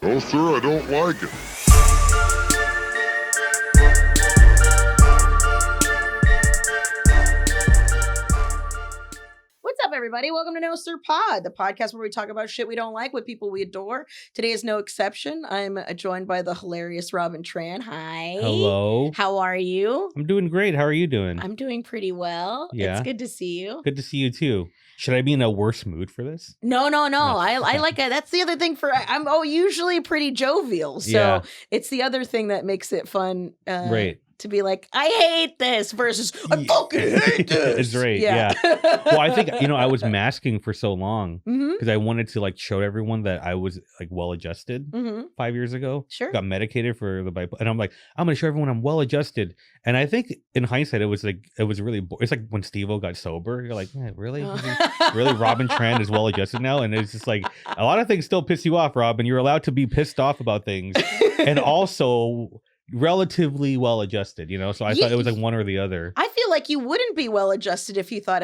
No, sir, I don't like it. What's up, everybody? Welcome to No Sir Pod, the podcast where we talk about shit we don't like with people we adore. Today is no exception. I'm joined by the hilarious Robin Tran. Hi. Hello. How are you? I'm doing great. How are you doing? I'm doing pretty well. Yeah. It's good to see you. Good to see you too. Should I be in a worse mood for this? No. I like it. That's the other thing I'm usually pretty jovial. So Yeah. It's the other thing that makes it fun. Right. To be like, I hate this versus I fucking hate this. It's right. Yeah. Well, I think, I was masking for so long because I wanted to like show everyone that I was like well adjusted 5 years ago. Sure. Got medicated for the bipolar. And I'm like, I'm going to show everyone I'm well adjusted. And I think in hindsight, it was really, it's like when Steve-O got sober. You're like, really? Really? Robin Tran is well adjusted now? And it's just like, a lot of things still piss you off, Rob. And you're allowed to be pissed off about things. And also relatively well adjusted, so I thought it was like one or the other. I feel like you wouldn't be well adjusted if you thought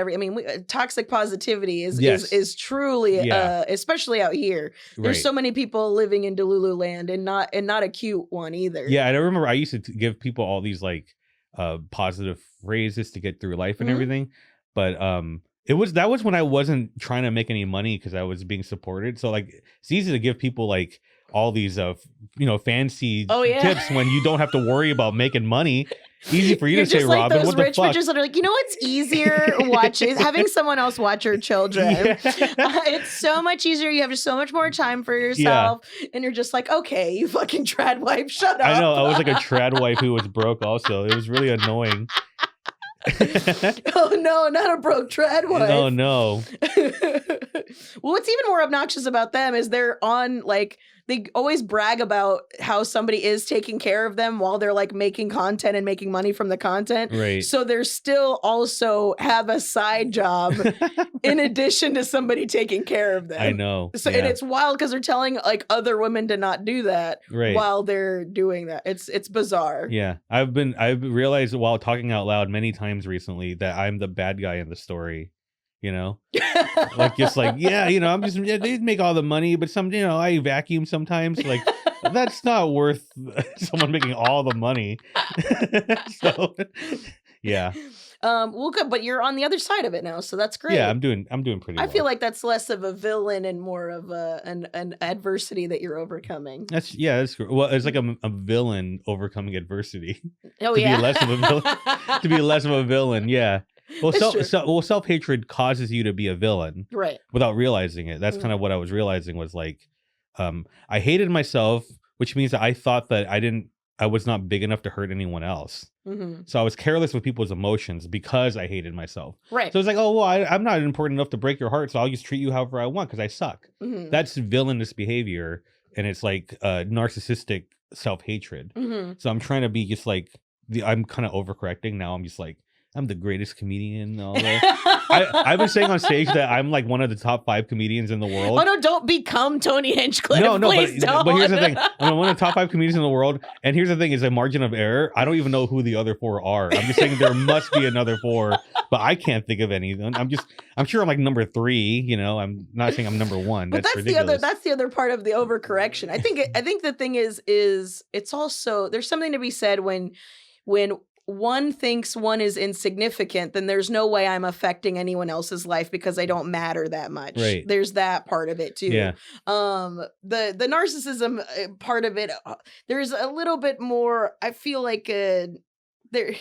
toxic positivity is truly especially out here. There's so many people living in Delulu land and not a cute one either. Yeah, and I remember I used to give people all these like positive phrases to get through life and everything, but that was when I wasn't trying to make any money because I was being supported. So like it's easy to give people like all these fancy tips when you don't have to worry about making money. Easy for you to say, like Robin. Those what the rich fuck? bitches that are like, what's easier having someone else watch your children. It's so much easier. You have just so much more time for yourself, and you're just like, okay, you fucking trad wife, shut up. I know. I was like a trad wife who was broke. Also, it was really annoying. Oh no, not a broke trad wife. Oh no. Well, what's even more obnoxious about them is they're on like they always brag about how somebody is taking care of them while they're like making content and making money from the content. Right. So they're still also have a side job in addition to somebody taking care of them. I know. So and it's wild because they're telling like other women to not do that while they're doing that. It's bizarre. Yeah. I've realized while talking out loud many times recently that I'm the bad guy in the story. Like just like I'm just they make all the money, but I vacuum sometimes. Like that's not worth someone making all the money. So yeah. Well, good, but you're on the other side of it now, so that's great. Yeah, I'm doing pretty well. I feel like that's less of a villain and more of an adversity that you're overcoming. That's great. Well, it's like a villain overcoming adversity. Oh to be less of a villain. To be less of a villain, yeah. Well, self-hatred causes you to be a villain, right? Without realizing it. That's kind of what I was realizing was like, I hated myself, which means that I thought that I was not big enough to hurt anyone else. So I was careless with people's emotions because I hated myself. Right. So it's like, oh, well, I'm not important enough to break your heart, so I'll just treat you however I want because I suck. That's villainous behavior, and it's like narcissistic self-hatred. So I'm trying to be just like, I'm kind of overcorrecting now. I'm just like, I'm the greatest comedian and all that. I've been saying on stage that I'm like one of the top 5 comedians in the world. Oh no, don't become Tony Hinchcliffe. No, but here's the thing. I'm one of the top 5 comedians in the world. And here's the thing is a margin of error. I don't even know who the other 4 are. I'm just saying there must be another 4, but I can't think of any. I'm sure I'm like number 3, I'm not saying I'm number 1. But that's ridiculous. That's the other part of the overcorrection. I think the thing is it's also, there's something to be said when one thinks one is insignificant, then there's no way I'm affecting anyone else's life because I don't matter that much. Right. There's that part of it too. Yeah. The narcissism part of it, there's a little bit more. I feel like there,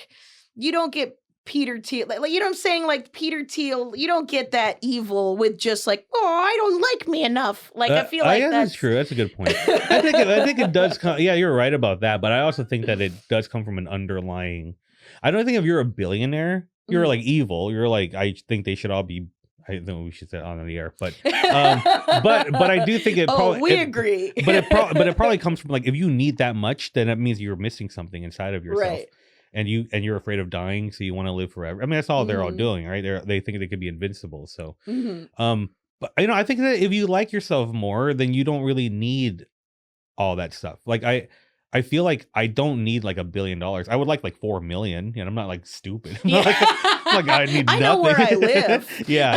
you don't get Peter Thiel, like you know what I'm saying? Like Peter Thiel, you don't get that evil with just like, oh, I don't like me enough. Like I feel like that's true. That's a good point. I think it does come. Yeah, you're right about that. But I also think that it does come from an underlying. I don't think if you're a billionaire, you're like evil. You're like, I think they should all be. I think we should say on the air, but I do think it. We agree. But it probably comes from like if you need that much, then that means you're missing something inside of yourself. Right. And you're afraid of dying, so you want to live forever. I mean, that's all they're all doing, right? They think they could be invincible. So, but I think that if you like yourself more, then you don't really need all that stuff. Like I feel like I don't need like $1 billion. I would like 4 million. And I'm not like stupid. I'm Yeah. not like I need I nothing. know where I live. Yeah.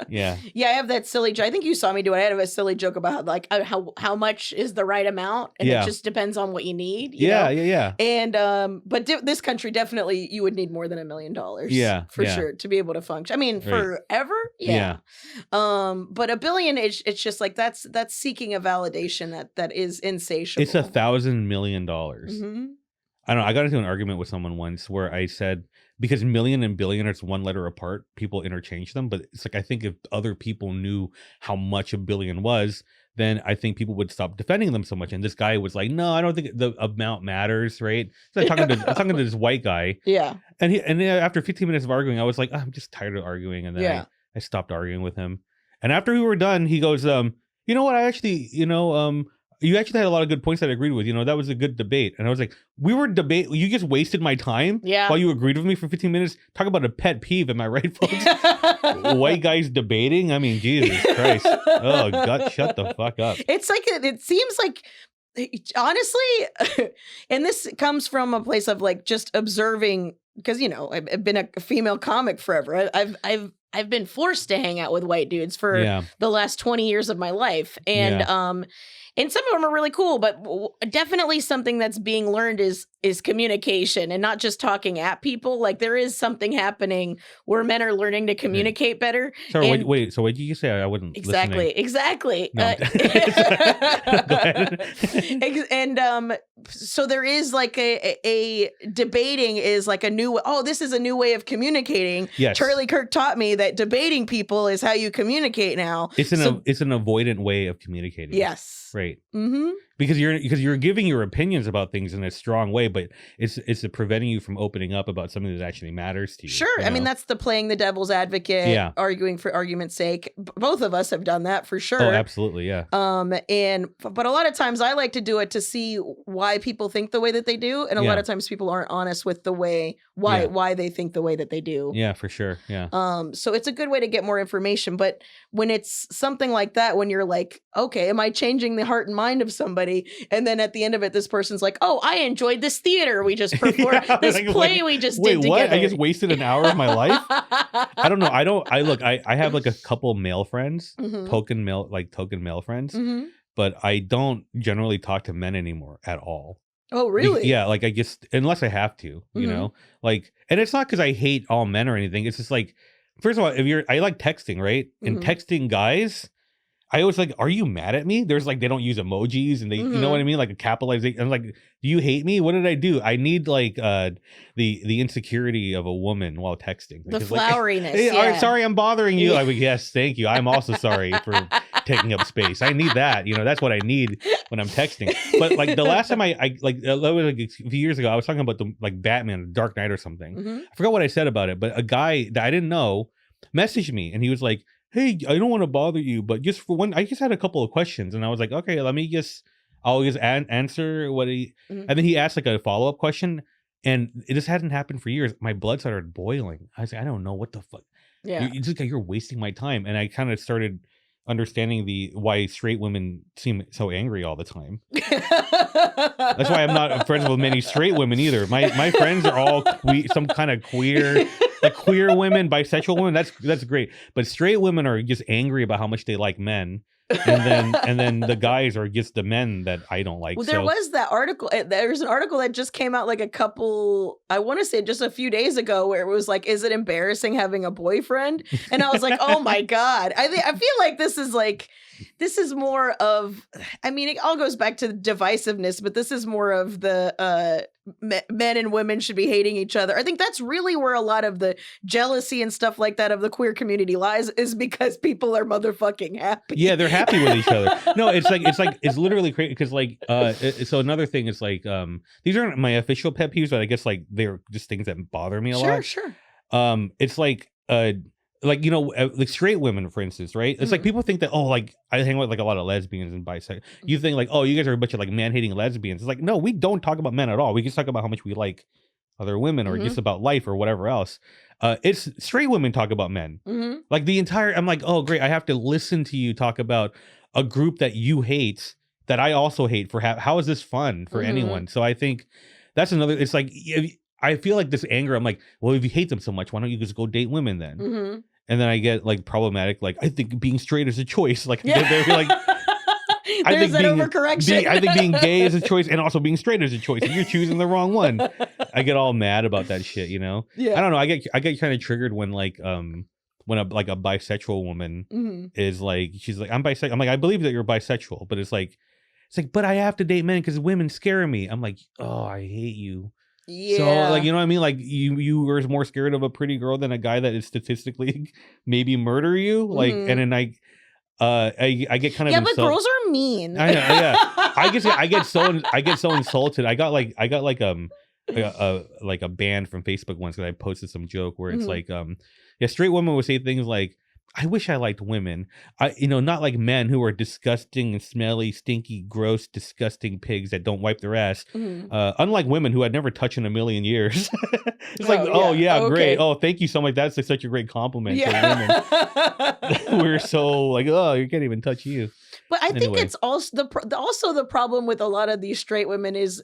Yeah, I have that silly joke. I think you saw me do it. I had a silly joke about like how much is the right amount, and it just depends on what you need. You know? Yeah. And but this country definitely you would need more than $1 million. Yeah, for sure to be able to function. I mean, forever. Yeah. But $1 billion, it's just like that's seeking a validation that is insatiable. It's $1,000 million. Mm-hmm. I don't know. I got into an argument with someone once where I said, because million and billion are one letter apart, people interchange them. But it's like, I think if other people knew how much a billion was, then I think people would stop defending them so much. And this guy was like, no, I don't think the amount matters, right? So I'm talking to this white guy. Yeah. And then after 15 minutes of arguing, I was like, I'm just tired of arguing. And then I stopped arguing with him. And after we were done, he goes, you know what? I actually, you actually had a lot of good points that I agreed with. That was a good debate. And I was like, we were debating. You just wasted my time while you agreed with me for 15 minutes. Talk about a pet peeve. Am I right, folks? White guys debating? I mean, Jesus Christ. Oh, God, shut the fuck up. It's like, it seems like, honestly, and this comes from a place of like just observing, because, I've been a female comic forever. I've been forced to hang out with white dudes for the last 20 years of my life. And some of them are really cool, but definitely something that's being learned is communication and not just talking at people. Like there is something happening where men are learning to communicate better. Sorry, wait. So what did you say? I wouldn't. Exactly. No. Go ahead. And so there is like a debating is like a new. Oh, this is a new way of communicating. Yes. Charlie Kirk taught me that debating people is how you communicate now. It's an avoidant way of communicating. Yes. Right. Mm-hmm. Because you're giving your opinions about things in a strong way, but it's preventing you from opening up about something that actually matters to you. Sure. I mean, that's the playing the devil's advocate, arguing for argument's sake. Both of us have done that for sure. Oh, absolutely. Yeah. But a lot of times I like to do it to see why people think the way that they do. And a lot of times people aren't honest with the way, why they think the way that they do. Yeah, for sure. Yeah. So it's a good way to get more information. But when it's something like that, when you're like, okay, am I changing the heart and mind of somebody? And then at the end of it, this person's like, oh, I enjoyed this theater we just performed, this play we just did together. What? I just wasted an hour of my life? I don't know. I have like a couple male friends, token male friends, but I don't generally talk to men anymore at all. Oh, really? Yeah, like I just, unless I have to, you know, like, and it's not because I hate all men or anything. It's just like, first of all, I like texting, right? And texting guys, I always like, are you mad at me? There's like, they don't use emojis and they, you know what I mean? Like a capitalization. I'm like, do you hate me? What did I do? I need like the insecurity of a woman while texting. The floweriness. Like, hey, sorry, I'm bothering you. I'm like, yes, thank you. I'm also sorry for taking up space. I need that. That's what I need when I'm texting. But like the last time I like, that was like a few years ago, I was talking about the like Batman, Dark Knight or something. I forgot what I said about it, but a guy that I didn't know messaged me and he was like, hey, I don't want to bother you, but just for one, I just had a couple of questions. And I was like, okay, I'll just answer what he, and then he asked like a follow-up question and it just hadn't happened for years. My blood started boiling. I was like, I don't know what the fuck. Yeah. You're wasting my time. And I kind of started understanding why straight women seem so angry all the time. That's why I'm not friends with many straight women either. My friends are all some kind of queer, like queer women, bisexual women. That's great. But straight women are just angry about how much they like men. And then the guys are just the men that I don't like. Well, there was that article. There's an article that just came out like I want to say just a few days ago, where it was like, is it embarrassing having a boyfriend? And I was like, oh my God. I feel like this is more of, I mean, it all goes back to divisiveness, but this is more of the men and women should be hating each other. I think that's really where a lot of the jealousy and stuff like that of the queer community lies, is because people are motherfucking happy. Yeah, they're happy with each other. No, it's literally crazy because like so another thing is like these aren't my official pet peeves, but I guess like they're just things that bother me a lot. Sure. It's like like straight women, for instance, right? It's like people think that, oh, like I hang with like a lot of lesbians and bisexual. You think like, oh, you guys are a bunch of like man-hating lesbians. It's like, no, we don't talk about men at all. We just talk about how much we like other women or just about life or whatever else. It's straight women talk about men. Like I'm like, oh, great. I have to listen to you talk about a group that you hate that I also hate for how is this fun for anyone? So I think that's another. It's like I feel like this anger. I'm like, well, if you hate them so much, why don't you just go date women then? And then I get like problematic. Like I think being straight is a choice. Like they're like. There's that overcorrection. I think being gay is a choice, and also being straight is a choice. And you're choosing the wrong one. I get all mad about that shit. You know. Yeah. I don't know. I get kind of triggered when like when a bisexual woman is like, she's like, I'm bisexual. I'm like, I believe that you're bisexual, but it's like, but I have to date men because women scare me. I'm like, oh, I hate you. Yeah. So like, you know what I mean? Like you were more scared of a pretty girl than a guy that is statistically maybe murder you. Like, and then I get kind of but girls are mean. I know, yeah. I get so insulted. I got like a ban from Facebook once because I posted some joke where it's like straight women would say things like, I wish I liked women. Not like men who are disgusting and smelly, stinky, gross, disgusting pigs that don't wipe their ass. Unlike women who I'd never touched in a million years. It's like, great. Oh, thank you so much. That's like such a great compliment to women. We're so like, oh, you can't even touch you. But I think it's also the problem with a lot of these straight women is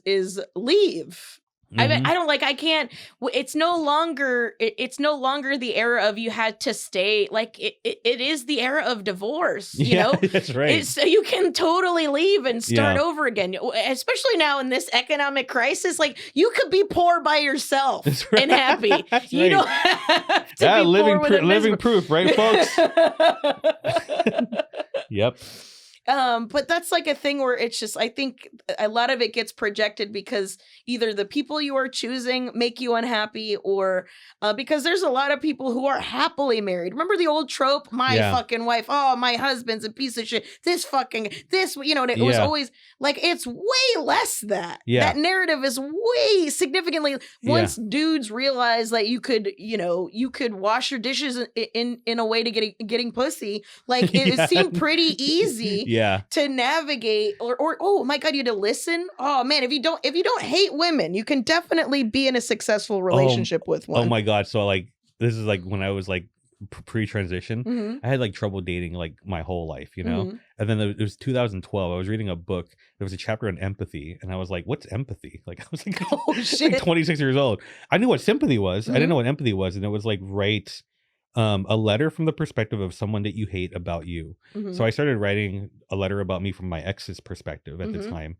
leave. I mean, I don't like, I can't, it's no longer the era of you had to stay. Like it is the era of divorce, you know? That's right. So you can totally leave and start over again, especially now in this economic crisis. Like you could be poor by yourself and happy. You don't have to be living proof, right, folks? Yep. But that's like a thing where it's just, I think a lot of it gets projected because either the people you are choosing make you unhappy or because there's a lot of people who are happily married. Remember the old trope? My fucking wife. Oh, my husband's a piece of shit. And it was always like, it's way less that. Yeah. That narrative is way significantly. Once dudes realize that you could wash your dishes in a way to getting pussy, like it seemed pretty easy. To navigate or oh my god, you had to listen. Oh man, if you don't hate women, you can definitely be in a successful relationship with one. Oh my god, so like this is like when I was like pre-transition, I had like trouble dating like my whole life, you know. And then it was 2012. I was reading a book. There was a chapter on empathy, and I was like, "What's empathy?" Like I was like, "Oh shit!" Like 26 years old. I knew what sympathy was. I didn't know what empathy was, and it was like a letter from the perspective of someone that you hate about you. So I started writing a letter about me from my ex's perspective at the time.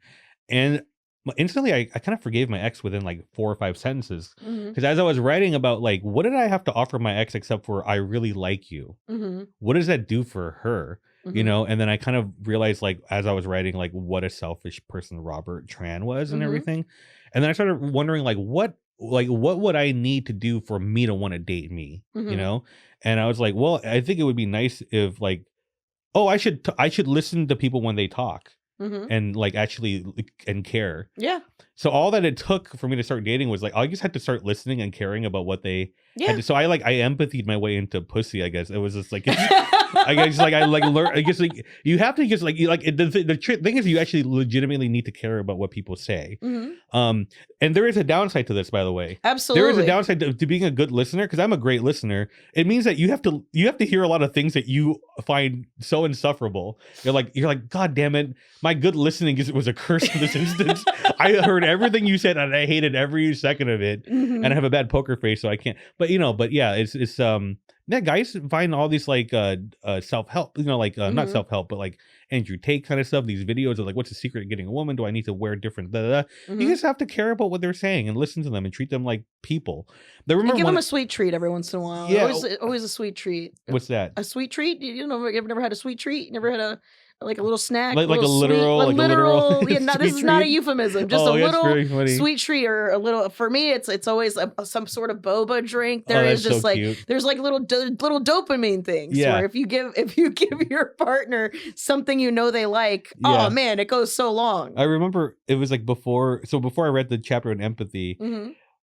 And instantly I kind of forgave my ex within like 4 or 5 sentences. Because as I was writing about like, what did I have to offer my ex except for I really like you? What does that do for her? You know? And then I kind of realized like, as I was writing, like what a selfish person Robin Tran was and everything. And then I started wondering like, what would I need to do for me to want to date me, you know? And I was like, well, I think it would be nice if like, oh, I should listen to people when they talk and like actually and care. Yeah. So all that it took for me to start dating was like, I just had to start listening and caring about what they had to, so I empathied my way into pussy, I guess. It was just like, I guess like I like learn. I guess like you have to just like the thing is you actually legitimately need to care about what people say. And there is a downside to this, by the way. Absolutely, there is a downside to being a good listener because I'm a great listener. It means that you have to hear a lot of things that you find so insufferable. You're like, God damn it, my good listening was a curse in this instance. I heard everything you said and I hated every second of it, and I have a bad poker face, so I can't. But it's guys find all these like self-help, not self-help, but like Andrew Tate kind of stuff, these videos of like, what's the secret of getting a woman? Do I need to wear different You just have to care about what they're saying and listen to them and treat them like people. Give them a sweet treat every once in a while. Yeah, always a sweet treat. What's that? A sweet treat? You've never had a sweet treat? You never had a little snack, like a literal. This is not a euphemism. Just a little sweet treat, or a little. For me, it's always some sort of boba drink. There is just so like cute. There's like little dopamine things. Yeah. Where if you give your partner something they like, oh man, it goes so long. I remember it was like before I read the chapter on empathy.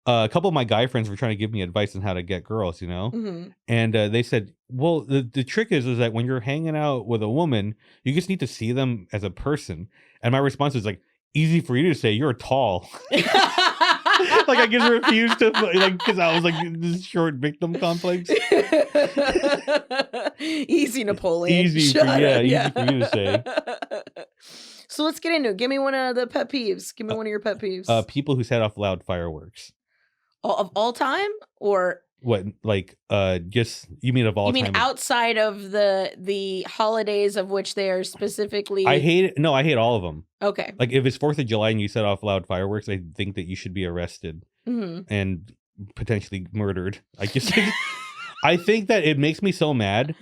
A couple of my guy friends were trying to give me advice on how to get girls, and they said, well, the trick is that when you're hanging out with a woman, you just need to see them as a person. And my response was like, easy for you to say, you're tall. Like I just refused to, because I was like this short victim complex. Easy, Napoleon. Easy for you to say. So let's get into it. Give me one of the pet peeves. Give me one of your pet peeves. People who set off loud fireworks. Of all time, or what? Like, just you mean of all time? You mean outside of the holidays of which they are specifically? I hate it. No, I hate all of them. Okay. Like if it's 4th of July and you set off loud fireworks, I think that you should be arrested and potentially murdered. I just, I think that it makes me so mad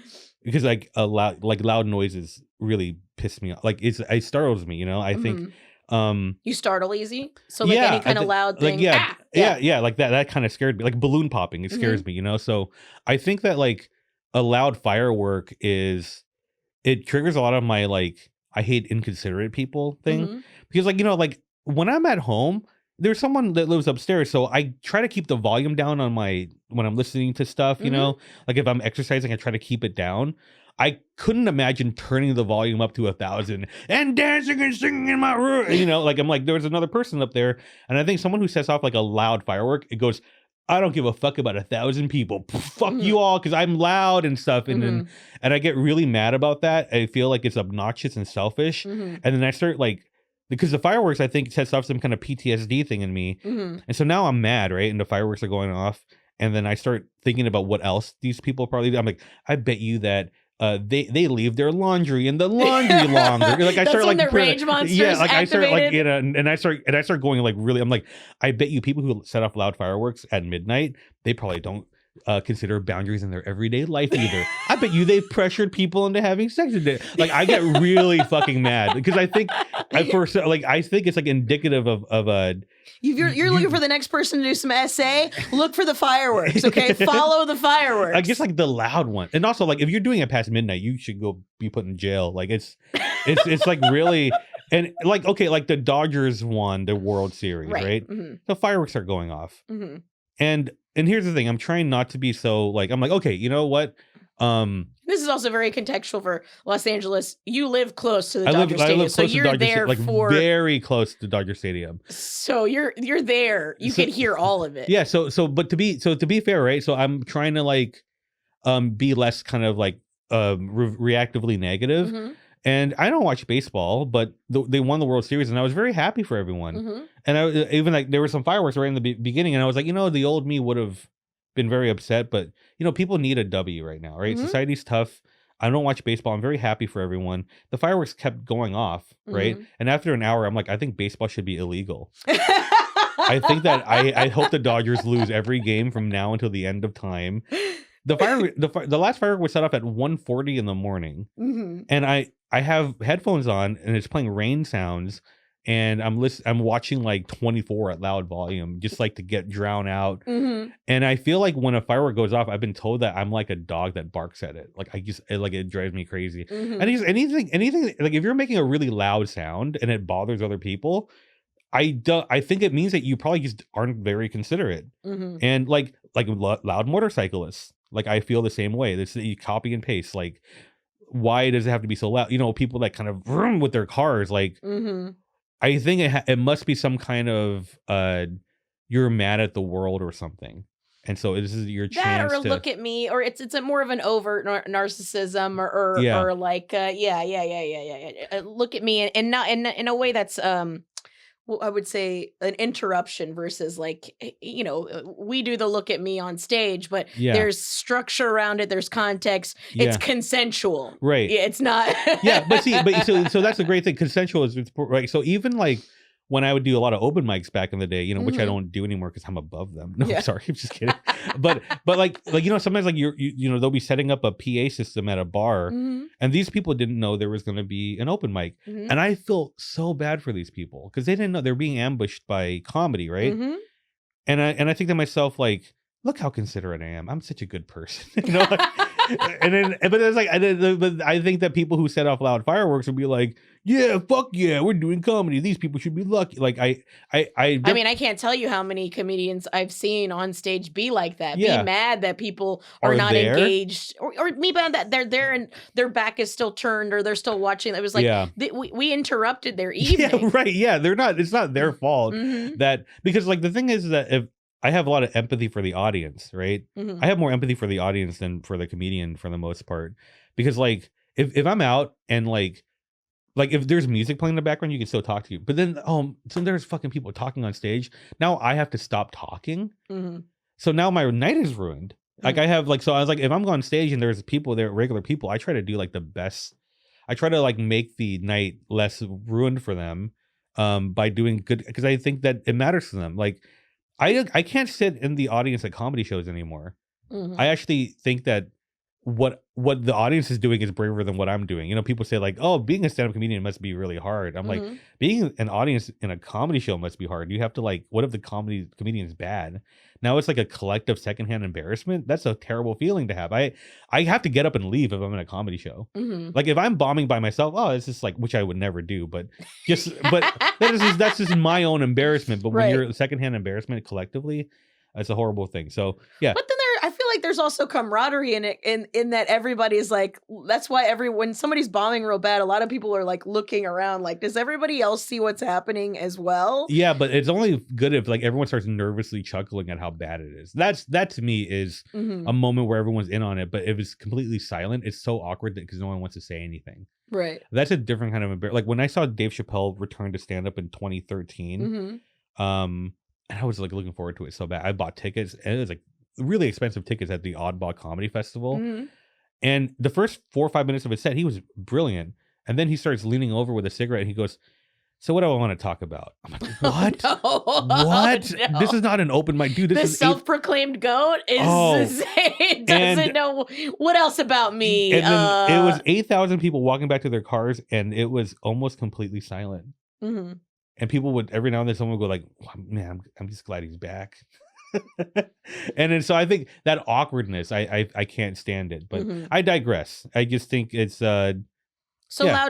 because like loud noises really piss me off. Like it startles me. You know, I think. You startle easy, so like any kind of loud thing. Like, yeah, like that kind of scared me. Like balloon popping, it scares me, you know. So I think that like a loud firework it triggers a lot of my like I hate inconsiderate people thing because like, you know, like when I'm at home, there's someone that lives upstairs, so I try to keep the volume down on when I'm listening to stuff, you know. Like if I'm exercising, I try to keep it down. I couldn't imagine turning the volume up to 1,000 and dancing and singing in my room. You know, like I'm like, there's another person up there. And I think someone who sets off like a loud firework, it goes, I don't give a fuck about 1,000 people. Fuck you all, because I'm loud and stuff. And and I get really mad about that. I feel like it's obnoxious and selfish. And then I start like, because the fireworks, I think, sets off some kind of PTSD thing in me. And so now I'm mad, right? And the fireworks are going off. And then I start thinking about what else these people probably do. I'm like, I bet you that they leave their laundry in the laundry longer. Like I start like their rage monsters like activated. I start like and I start going like really. I'm like, I bet you people who set off loud fireworks at midnight, they probably don't consider boundaries in their everyday life either. I bet you they've pressured people into having sex with it. Like I get really fucking mad because I think I think it's like indicative of a. You're looking for the next person to do some essay. Look for the fireworks, okay? Follow the fireworks. I guess like the loud one, and also like if you're doing it past midnight, you should go be put in jail. Like it's like really, and like okay, like the Dodgers won the World Series, right? The fireworks are going off, and here's the thing: I'm trying not to be so like I'm like okay, you know what? This is also very contextual for Los Angeles. You live close to the Dodger Stadium, so you're there for very close to Dodger Stadium. So you're there. You can hear all of it. Yeah. So but to be fair, right? So I'm trying to like be less kind of like reactively negative. And I don't watch baseball, but they won the World Series, and I was very happy for everyone. And I even like there were some fireworks right in the beginning, and I was like, you know, the old me would have been very upset, but you know, people need a W right now, right? Society's tough. I don't watch baseball. I'm very happy for everyone. The fireworks kept going off, right? And after an hour, I'm like, I think baseball should be illegal. I think that I hope the Dodgers lose every game from now until the end of time. The last firework was set off at 1:40 in the morning, and I have headphones on, and it's playing rain sounds. And I'm watching like 24 at loud volume, just like to get drowned out. And I feel like when a firework goes off, I've been told that I'm like a dog that barks at it. Like it drives me crazy. And anything like if you're making a really loud sound and it bothers other people, I think it means that you probably just aren't very considerate. And like loud motorcyclists, like I feel the same way. This you copy and paste. Like, why does it have to be so loud? You know, people that kind of vroom with their cars, like. I think it must be some kind of you're mad at the world or something, and so this is your chance or look at me, or it's a more of an overt narcissism or like look at me and not in a way that's well, I would say an interruption versus like, you know, we do the look at me on stage, but there's structure around it. There's context. It's consensual. Right. Yeah, it's not. So that's a great thing. Consensual is right. So even like when I would do a lot of open mics back in the day, you know, which I don't do anymore because I'm above them. No, I'm sorry, I'm just kidding. but like you know, sometimes like you know they'll be setting up a PA system at a bar, and these people didn't know there was going to be an open mic, and I feel so bad for these people because they didn't know they're being ambushed by comedy, right? And I think to myself like, look how considerate I am. I'm such a good person, you know. But it's like, but I think that people who set off loud fireworks would be like, yeah, fuck yeah, we're doing comedy. These people should be lucky. Like I mean, I can't tell you how many comedians I've seen on stage be like that. Be mad that people are not there? Engaged, or me mad that they're there and their back is still turned or they're still watching. It was like we interrupted their evening. Yeah, right. Yeah, they're not. It's not their fault that because like the thing is that if I have a lot of empathy for the audience, right? I have more empathy for the audience than for the comedian for the most part. Because like if I'm out and like like if there's music playing in the background, you can still talk to you. But then so there's fucking people talking on stage. Now I have to stop talking. Mm-hmm. So now my night is ruined. Like I have like, so I was like, if I'm on stage and there's people there, regular people, I try to do like the best. I try to like make the night less ruined for them by doing good, because I think that it matters to them. Like I can't sit in the audience at comedy shows anymore. Mm-hmm. I actually think that what the audience is doing is braver than what I'm doing. You know, people say like, oh, being a stand-up comedian must be really hard. I'm like, being an audience in a comedy show must be hard. You have to like, what if the comedian is bad? Now it's like a collective secondhand embarrassment. That's a terrible feeling to have. I have to get up and leave if I'm in a comedy show. Like if I'm bombing by myself, oh, it's just like, which I would never do, but that's just my own embarrassment. But when you're secondhand embarrassment collectively, it's a horrible thing. So yeah. But then I feel like there's also camaraderie in it, in that everybody's like, that's why when somebody's bombing real bad, a lot of people are like looking around like, does everybody else see what's happening as well? Yeah, but it's only good if like everyone starts nervously chuckling at how bad it is. That to me is a moment where everyone's in on it. But if it's completely silent, it's so awkward because no one wants to say anything. Right. That's a different kind of like when I saw Dave Chappelle return to stand up in 2013. And I was like looking forward to it so bad. I bought tickets, and it was like really expensive tickets at the Oddball Comedy Festival. And the first 4 or 5 minutes of his set, he was brilliant. And then he starts leaning over with a cigarette and he goes, so what do I want to talk about? I'm like, what? What? No. This is not an open mic. Dude, this is self-proclaimed goat doesn't know what else about me. And then it was 8,000 people walking back to their cars, and it was almost completely silent. And people would, every now and then someone would go like, man, I'm just glad he's back. And then so I think that awkwardness, I can't stand it. But I digress. I just think it's loud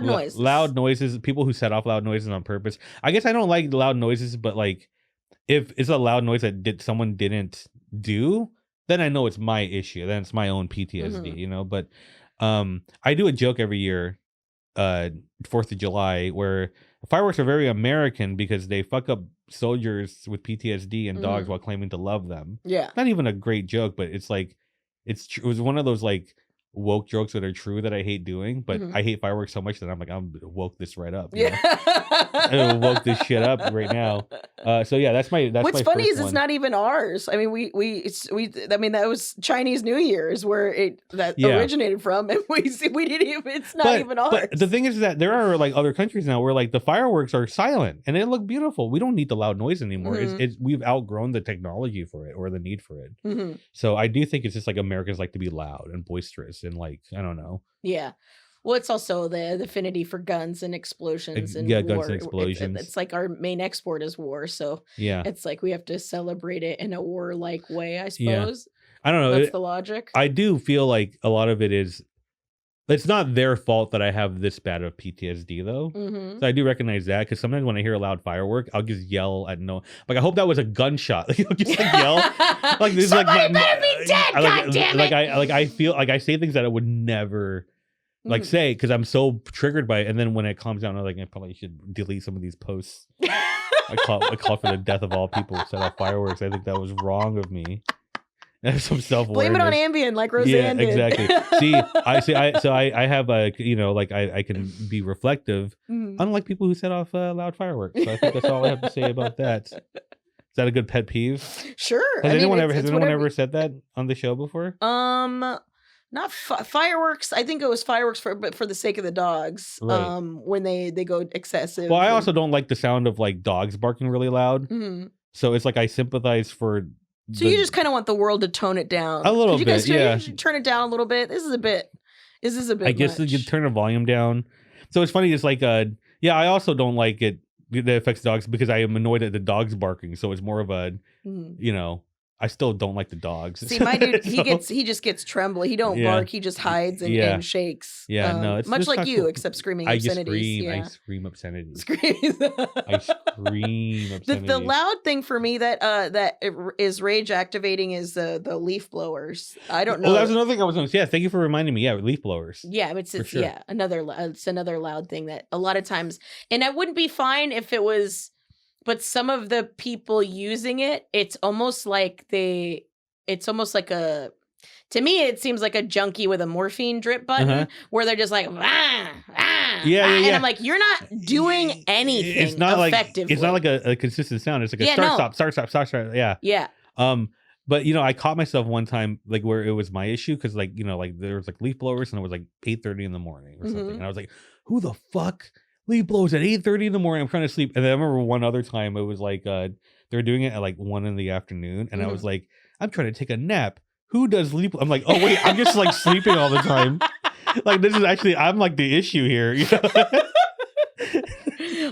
noises. Loud noises, people who set off loud noises on purpose. I guess I don't like loud noises, but like if it's a loud noise that someone didn't do, then I know it's my issue. Then it's my own PTSD, you know. But I do a joke every year, 4th of July, where fireworks are very American because they fuck up soldiers with PTSD and dogs while claiming to love them. Yeah. Not even a great joke, but it's like, it was one of those like woke jokes that are true that I hate doing, but I hate fireworks so much that I'm like, I'm woke this right up. Yeah. I'm woke this shit up right now. So yeah, that's what's my funny first is it's one. not even ours. I mean, we I mean, that was Chinese New Year's where originated from, and we didn't even, it's not even ours. But the thing is that there are like other countries now where like the fireworks are silent and they look beautiful. We don't need the loud noise anymore. We've outgrown the technology for it or the need for it. So I do think it's just like Americans like to be loud and boisterous and like, I don't know. Yeah. Well, it's also the affinity for guns and explosions and war. Guns and explosions. It's like our main export is war, so yeah, it's like we have to celebrate it in a war-like way, I suppose. I don't know. That's the logic. I do feel like a lot of it is, it's not their fault that I have this bad of PTSD though. So I do recognize that, because sometimes when I hear a loud firework, I'll just yell at like, I hope that was a gunshot. Like, I'll just like yell. Like this, somebody better be dead. God damn it! I feel like I say things that I would never like say, because I'm so triggered by it. And then when it calms down, I'm like, I probably should delete some of these posts. I call for the death of all people who set off fireworks. I think that was wrong of me. Have some self-awareness. Blame it on Ambien, like Roseanne did. Exactly. I have a, you know, like I can be reflective, unlike people who set off loud fireworks. So I think that's all I have to say about that. Is that a good pet peeve? Sure. Has anyone ever said that on the show before? Not fireworks. I think it was fireworks for the sake of the dogs. Right. When they go excessive. Well, I also don't like the sound of like dogs barking really loud. So it's like I sympathize for. So you just kind of want the world to tone it down a little bit. Yeah, turn it down a little bit. This is a bit. I guess you turn the volume down. So it's funny. It's like I also don't like it that affects dogs because I am annoyed at the dogs barking. So it's more of a you know. I still don't like the dogs. See, my dude, he just gets trembly. He don't bark. He just hides and shakes. Yeah, no, it's much like you, cool. Except screaming obscenities. I scream obscenities. I scream obscenities. The loud thing for me that is rage activating is the leaf blowers. I don't know. Well, that was another thing I was going to say. Yeah, thank you for reminding me. Yeah, leaf blowers. Yeah, it's sure. Another loud thing that a lot of times, and I wouldn't be fine if it was. But some of the people using it, it's almost like To me, it seems like a junkie with a morphine drip button where they're just like, and I'm like, you're not doing anything it's not effectively. Like, it's not like a consistent sound. It's like a start, stop. Yeah. Yeah. But I caught myself one time like where it was my issue because like like there was like leaf blowers and it was like 8:30 in the morning or something, and I was like, who the fuck leaf blows at 8:30 in the morning? I'm trying to sleep. And then I remember one other time it was like they were doing it at like 1 in the afternoon, and I was like, I'm trying to take a nap. Who does leaf? I'm like, oh wait, I'm just like sleeping all the time. Like this is actually I'm like the issue here.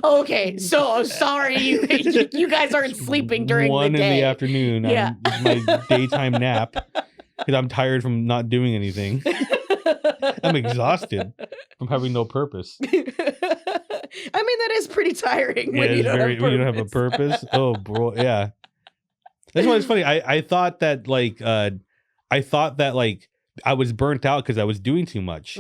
Okay, so sorry you guys aren't sleeping during the day. 1 in the afternoon. Yeah. My daytime nap because I'm tired from not doing anything. I'm exhausted from having no purpose. I mean, that is pretty tiring when you don't have a purpose. Oh, bro, yeah. That's why it's funny. I thought that like I was burnt out because I was doing too much.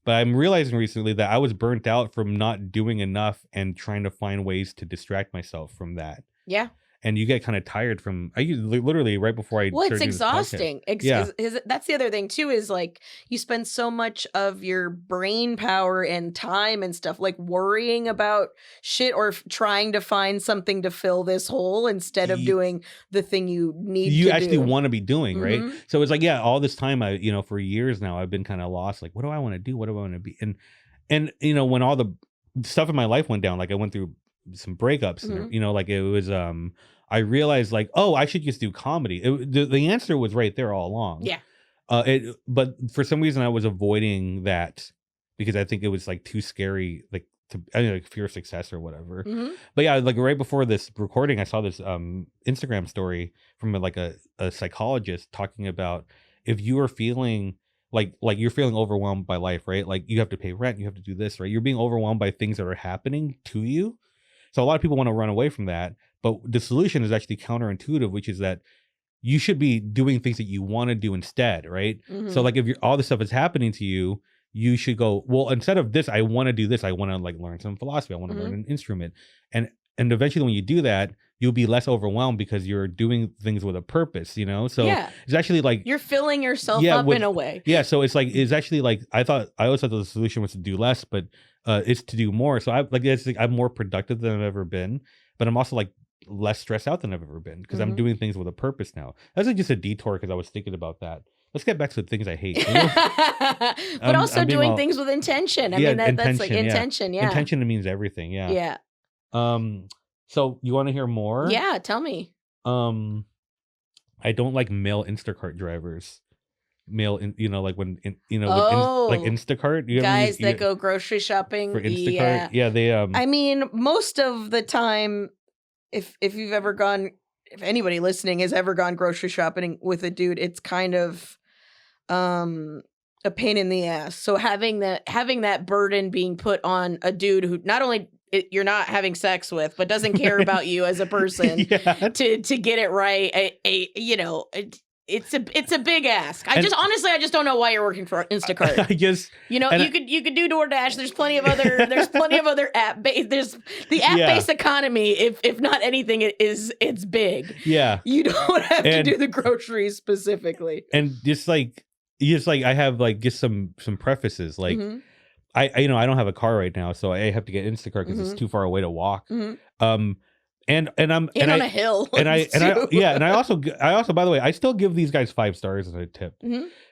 But I'm realizing recently that I was burnt out from not doing enough and trying to find ways to distract myself from that. Yeah. And you get kind of tired from, literally right before I Well, it's exhausting. That's the other thing too, is like you spend so much of your brain power and time and stuff like worrying about shit or trying to find something to fill this hole instead of doing the thing you need to do. You actually want to be doing, right? So it's like, yeah, all this time I, for years now, I've been kind of lost. Like, what do I want to do? What do I want to be? And when all the stuff in my life went down, like I went through some breakups, and, like it was, I realized like, oh, I should just do comedy. The answer was right there all along. Yeah. But for some reason I was avoiding that because I think it was like too scary, like like fear of success or whatever. But yeah, like right before this recording, I saw this Instagram story from like a psychologist talking about if you are feeling like you're feeling overwhelmed by life, right? Like you have to pay rent, you have to do this, right? You're being overwhelmed by things that are happening to you. So a lot of people want to run away from that. But the solution is actually counterintuitive, which is that you should be doing things that you want to do instead, right? So like if all this stuff is happening to you, you should go, well, instead of this, I want to do this. I want to like learn some philosophy. I want to learn an instrument. And eventually when you do that, you'll be less overwhelmed because you're doing things with a purpose, So it's actually like you're filling yourself up in a way. Yeah. So it's actually like I always thought the solution was to do less, but it's to do more. So I'm more productive than I've ever been, but I'm also like less stressed out than I've ever been because I'm doing things with a purpose now. That's like just a detour because I was thinking about that. Let's get back to the things I hate. But also doing things with intention. I mean, that's like intention. Yeah. Intention means everything. Yeah. Yeah. So you want to hear more? Yeah. Tell me. I don't like male Instacart drivers. Like when like Instacart, guys that go grocery shopping for Instacart. Yeah, they. I mean, most of the time, if you've ever gone, if anybody listening has ever gone grocery shopping with a dude, it's kind of a pain in the ass. So having that burden being put on a dude who not only you're not having sex with, but doesn't care about you as a person to get it right. It's a big ask. I just don't know why you're working for Instacart. I guess you could do DoorDash. There's plenty of other app based. There's the app based economy. If not anything, it's big. Yeah, you don't have to do the groceries specifically. And just like I have like just some prefaces like. I don't have a car right now, so I have to get Instacart because it's too far away to walk. And I'm on a hill. And I also by the way, I still give these guys 5 stars as a tip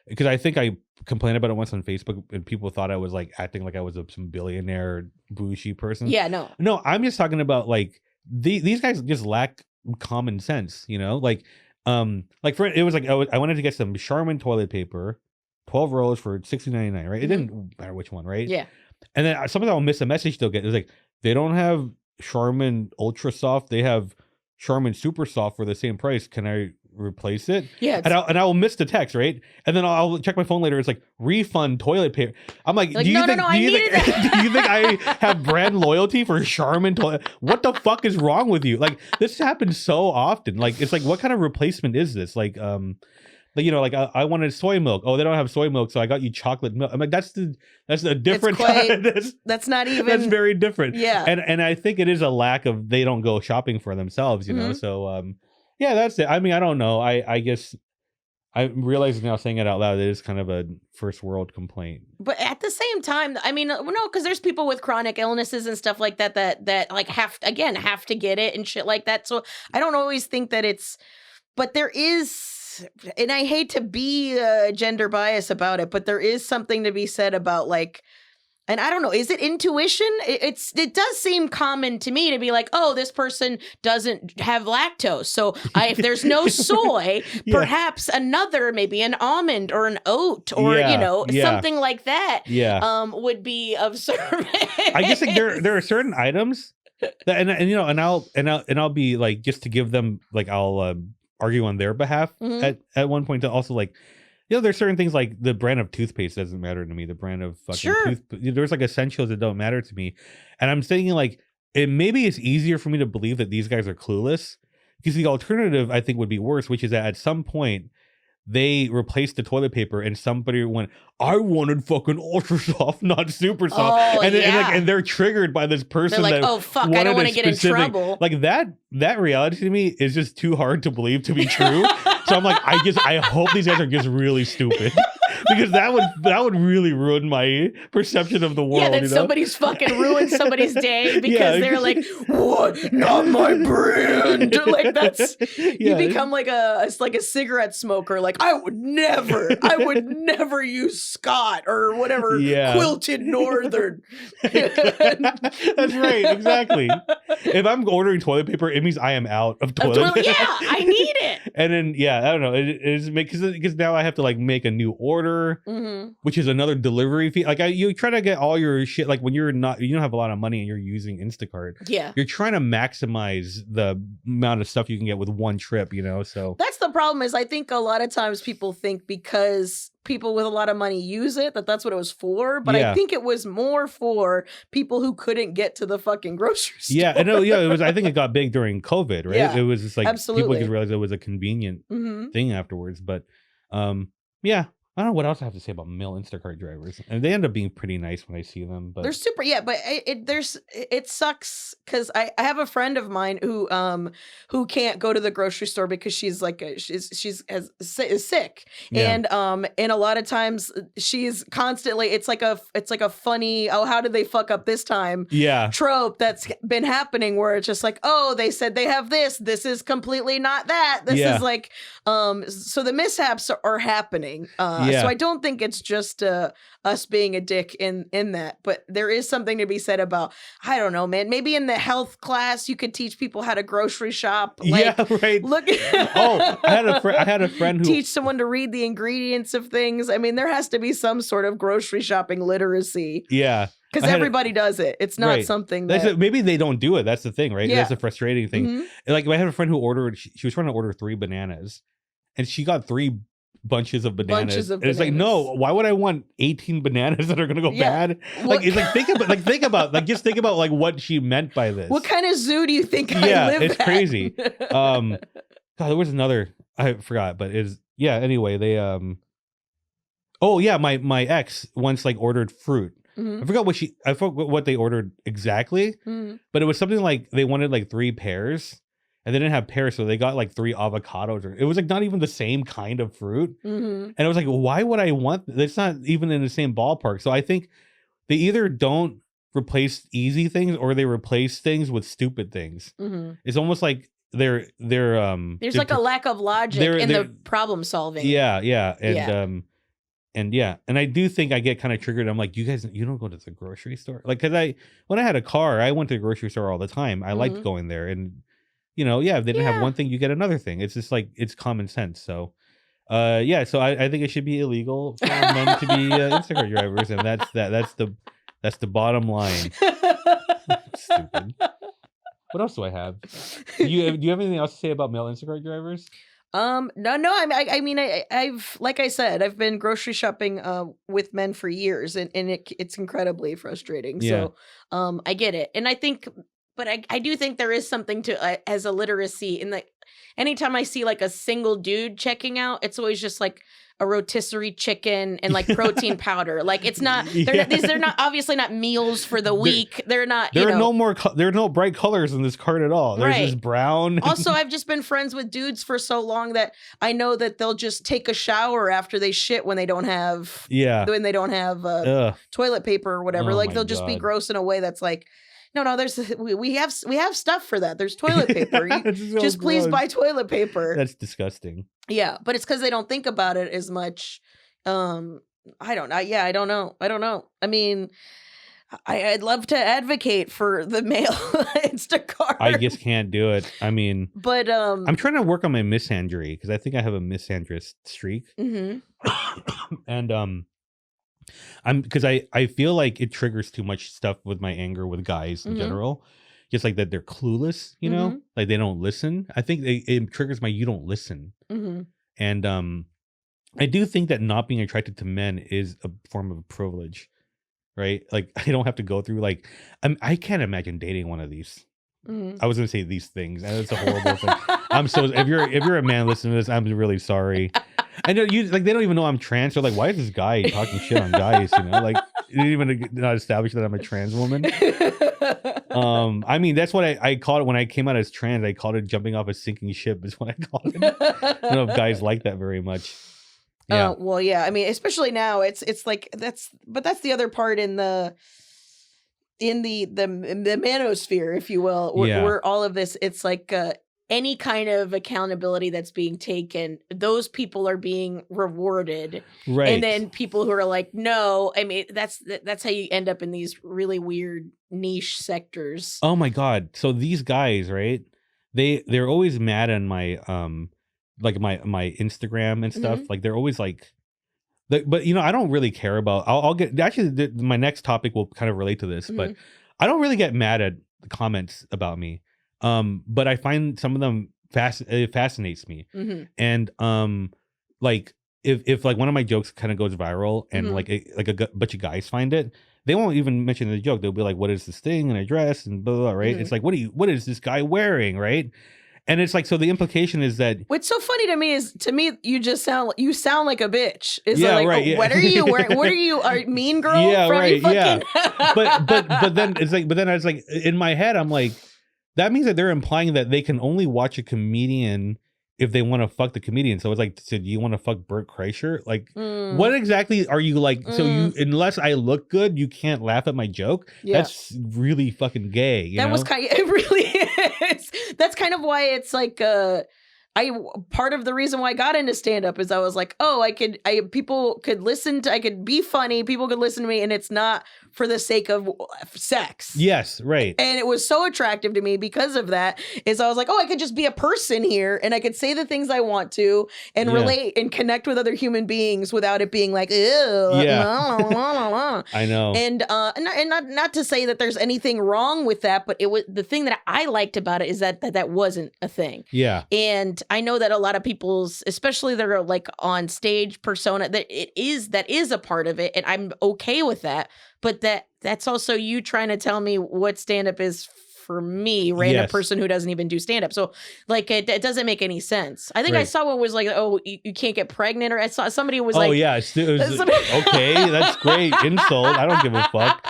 because I think I complained about it once on Facebook and people thought I was like acting like I was some billionaire bougie person. Yeah, no, I'm just talking about like these guys just lack common sense, like it was like I wanted to get some Charmin toilet paper. 12 rolls for $60.99, right? It didn't matter which one, right? Yeah. And then sometimes I'll miss a message they'll get. It's like, they don't have Charmin Ultra Soft. They have Charmin Super Soft for the same price. Can I replace it? Yeah. And I will miss the text, right? And then I'll check my phone later. It's like, refund toilet paper. I'm like do you think I have brand loyalty for Charmin toilet? What the fuck is wrong with you? Like, this happens so often. Like, it's like, what kind of replacement is this? Like, I wanted soy milk. Oh, they don't have soy milk, so I got you chocolate milk. I'm like, that's a different. That's not even. That's very different. Yeah. And I think it is a lack of they don't go shopping for themselves, So yeah, that's it. I mean, I don't know. I guess I'm realizing now, saying it out loud, it is kind of a first world complaint. But at the same time, I mean, no, because there's people with chronic illnesses and stuff like that that like have to get it and shit like that. So I don't always think that it's, but there is, and I hate to be gender bias about it, but there is something to be said about like, and I don't know, is it intuition? It does seem common to me to be like, oh, this person doesn't have lactose. So if there's no soy, perhaps another, maybe an almond or an oat or, something like that would be of service. I guess like, there are certain items that, and I'll be like, just to give them, like, I'll argue on their behalf at one point to also like, there's certain things like the brand of toothpaste doesn't matter to me. The brand of fucking there's like essentials that don't matter to me. And I'm thinking like, maybe it's easier for me to believe that these guys are clueless, because the alternative I think would be worse, which is that at some point they replaced the toilet paper and somebody went, I wanted fucking ultra soft, not super soft. And they're triggered by this person. They're like, oh fuck, I don't want to get in trouble. Like that reality to me is just too hard to believe to be true. So I'm like, I hope these guys are just really stupid. Because that would really ruin my perception of the world. Yeah, that somebody's fucking ruined somebody's day because they're like, what? Not my brand. Like that's you become like a cigarette smoker. Like I would never use Scott or whatever Quilted Northern. That's right, exactly. If I'm ordering toilet paper, it means I am out of toilet paper. Yeah, I need it. And then I don't know. It is because now I have to like make a new order, which is another delivery fee. Like you try to get all your shit. Like when you don't have a lot of money and you're using Instacart, you're trying to maximize the amount of stuff you can get with one trip. So that's the problem. Is I think a lot of times people think because people with a lot of money use it that's what it was for, but I think it was more for people who couldn't get to the fucking grocery store. It was. I think it got big during COVID, right? It was just like absolutely. People could realize it was a convenient thing afterwards. But I don't know what else I have to say about male Instacart drivers, and they end up being pretty nice when I see them. But they're super, but it sucks because I have a friend of mine who can't go to the grocery store because she's like is sick, and a lot of times she's constantly it's like a funny how did they fuck up this time trope that's been happening where it's just like, oh, they said they have this is completely not that, this is like so the mishaps are happening. So I don't think it's just us being a dick in that, but there is something to be said about, I don't know, man, maybe in the health class you could teach people how to grocery shop. Like, right. Look. I had a friend who teach someone to read the ingredients of things. I mean, there has to be some sort of grocery shopping literacy. Yeah. Because everybody does it. It's not something that... maybe they don't do it. That's the thing, right? That's the frustrating thing. Like, I had a friend who ordered... She was trying to order 3 bananas. And she got 3 bunches of bananas. And it's like, no, why would I want 18 bananas that are going to go bad? Like, it's like, think about like what she meant by this. What kind of zoo do you think I live it's at? crazy. God, there was another... I forgot, but anyway, they... my ex once like ordered fruit. I forgot what they ordered exactly, but it was something like they wanted like 3 pears and they didn't have pears, so they got like 3 avocados. It was like not even the same kind of fruit. And I was like, why would I want that's not even in the same ballpark? So I think they either don't replace easy things or they replace things with stupid things. It's almost like there's like a lack of logic in the problem solving. And I do think I get kind of triggered. I'm like, you guys, you don't go to the grocery store? Like, because when I had a car, I went to the grocery store all the time. I liked going there. And, if they didn't have one thing, you get another thing. It's just like, it's common sense. So, so I think it should be illegal for men to be Instacart drivers. And that's the bottom line. Stupid. What else do I have? Do you have anything else to say about male Instacart drivers? No. I mean, I've like I said, I've been grocery shopping with men for years, and it's incredibly frustrating. Yeah. So, I get it, and I think, but I do think there is something to as a literacy in the. Anytime I see like a single dude checking out, it's always just like, a rotisserie chicken and like protein powder. Like it's not, they're not obviously not meals for the week. They're not, there are no bright colors in this cart at all. There's just brown. Also, I've just been friends with dudes for so long that I know that they'll just take a shower after they shit when they don't have, toilet paper or whatever. Like they'll just be gross in a way that's like, no, we have stuff for that. There's toilet paper. Just please buy toilet paper. That's disgusting. Yeah, but it's because they don't think about it as much. I don't know. Yeah, I don't know. I mean, I'd love to advocate for the male Instacart. I just can't do it. I mean, but I'm trying to work on my misandry because I think I have a misandrous streak. Mm-hmm. And because I feel like it triggers too much stuff with my anger with guys in general. Just like that they're clueless, you know, like they don't listen. I think it triggers my you don't listen. And I do think that not being attracted to men is a form of privilege, right? Like I don't have to go through like I can't imagine dating one of these. I was gonna say these things, and it's a horrible thing. I'm so if you're a man listening to this, I'm really sorry. I know you like they don't even know I'm trans. They're like, why is this guy talking shit on guys? You know, like you didn't even not establish that I'm a trans woman. I mean, that's what I called it when I came out as trans. I called it jumping off a sinking ship. Is what I called it. I don't know if guys like that very much. Yeah. Well, yeah. I mean, especially now, it's like that's the other part in the manosphere, if you will, where all of this, it's like any kind of accountability that's being taken, those people are being rewarded. Right. And then people who are like, no, I mean, that's how you end up in these really weird niche sectors. Oh my God. So these guys, right? They're always mad on my like my Instagram and stuff. Like they're always like, but you know, I don't really care about, I'll get, actually my next topic will kind of relate to this, but I don't really get mad at the comments about me. But I find some of them it fascinates me. And like if like one of my jokes kind of goes viral and like a bunch of guys find it, they won't even mention the joke. They'll be like, what is this thing in a dress and blah, blah, blah, right? It's like, what is this guy wearing, right? And it's like, so the implication is that what's so funny to me is, you sound like a bitch. It's like, right, yeah. What are you wearing? What are you, Mean Girl? Yeah, from right, fucking... yeah. But then it's like, I was like, in my head, I'm like, that means that they're implying that they can only watch a comedian if they want to fuck the comedian. So it's like, so do you want to fuck Bert Kreischer? Like, what exactly are you like? So unless I look good, you can't laugh at my joke. Yeah. That's really fucking gay. You know? Was kind of, it really is. That's kind of why it's like, part of the reason why I got into stand-up is I was like, oh, people could listen to, I could be funny, people could listen to me, and it's not for the sake of sex. Yes, right. And it was so attractive to me because of that, is I was like, oh, I could just be a person here, and I could say the things I want to, and relate and connect with other human beings without it being like, ew, I know. And not to say that there's anything wrong with that, but it was the thing that I liked about it is that wasn't a thing. Yeah. And I know that a lot of people's, especially that are like on stage persona, that is a part of it, and I'm okay with that. But that's also you trying to tell me what stand-up is for me, random person who doesn't even do stand-up. So like it doesn't make any sense. I think I saw one was like, oh, you can't get pregnant, or I saw somebody was like, oh yeah, okay, that's great insult. I don't give a fuck.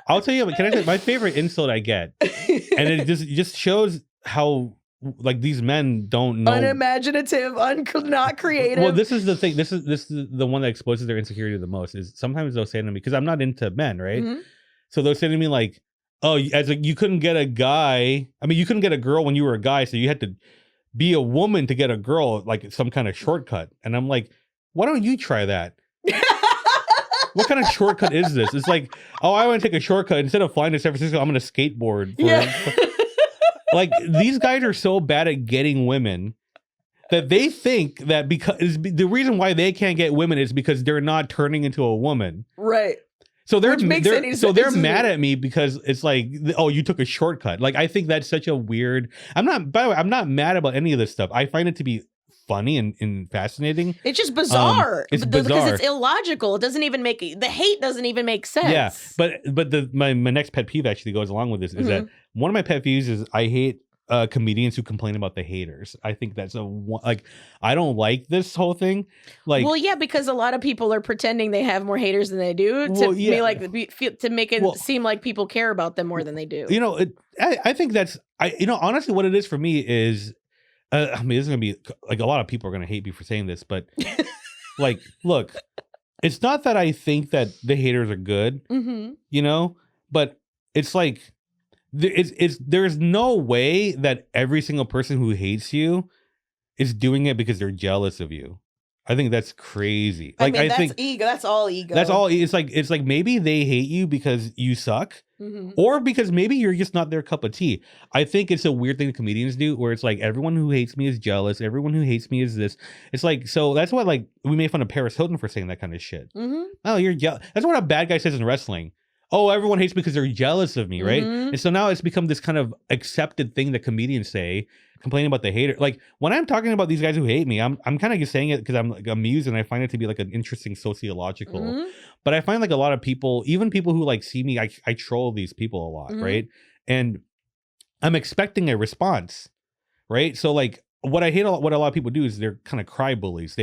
I'll tell you, can I say my favorite insult I get, and it just shows how like these men don't know, unimaginative, not creative. Well, this is the thing. This is the one that exposes their insecurity the most. Is sometimes they'll say to me, because I'm not into men, right? So they'll say to me like, "Oh, you couldn't get a guy. I mean, you couldn't get a girl when you were a guy, so you had to be a woman to get a girl, like some kind of shortcut." And I'm like, "Why don't you try that?" What kind of shortcut is this? It's like, oh, I want to take a shortcut. Instead of flying to San Francisco, I'm going to skateboard. Like, these guys are so bad at getting women that they think that because the reason why they can't get women is because they're not turning into a woman. Right. So they're mad at me because it's like, oh, you took a shortcut. Like, I think that's such a weird. By the way, I'm not mad about any of this stuff. I find it to be funny and fascinating. It's just bizarre. It's bizarre because it's illogical. It doesn't even make the hate doesn't even make sense. Yeah, but my next pet peeve actually goes along with this is that one of my pet peeves is I hate comedians who complain about the haters. I think that's like, I don't like this whole thing. Like, well, yeah, because a lot of people are pretending they have more haters than they do to make it seem like people care about them more than they do. You know, I think that's, honestly, what it is for me is, I mean, this is gonna be like, a lot of people are gonna hate me for saying this, but like, look, it's not that I think that the haters are good, but it's like, there's no way that every single person who hates you is doing it because they're jealous of you. I think that's crazy. Like, I mean, that's ego. That's all ego. That's all. It's like maybe they hate you because you suck, or because maybe you're just not their cup of tea. I think it's a weird thing that comedians do, where it's like, everyone who hates me is jealous. Everyone who hates me is this. It's like, so that's why, like, we made fun of Paris Hilton for saying that kind of shit. Oh, you're jealous. That's what a bad guy says in wrestling. Oh, everyone hates me because they're jealous of me, right? And so now it's become this kind of accepted thing that comedians say, complaining about the hater. Like, when I'm talking about these guys who hate me, I'm kind of just saying it because I'm like amused, and I find it to be like an interesting sociological. But I find like a lot of people, even people who like see me, I troll these people a lot, right? And I'm expecting a response, right? So like, what I hate what a lot of people do is they're kind of cry bullies.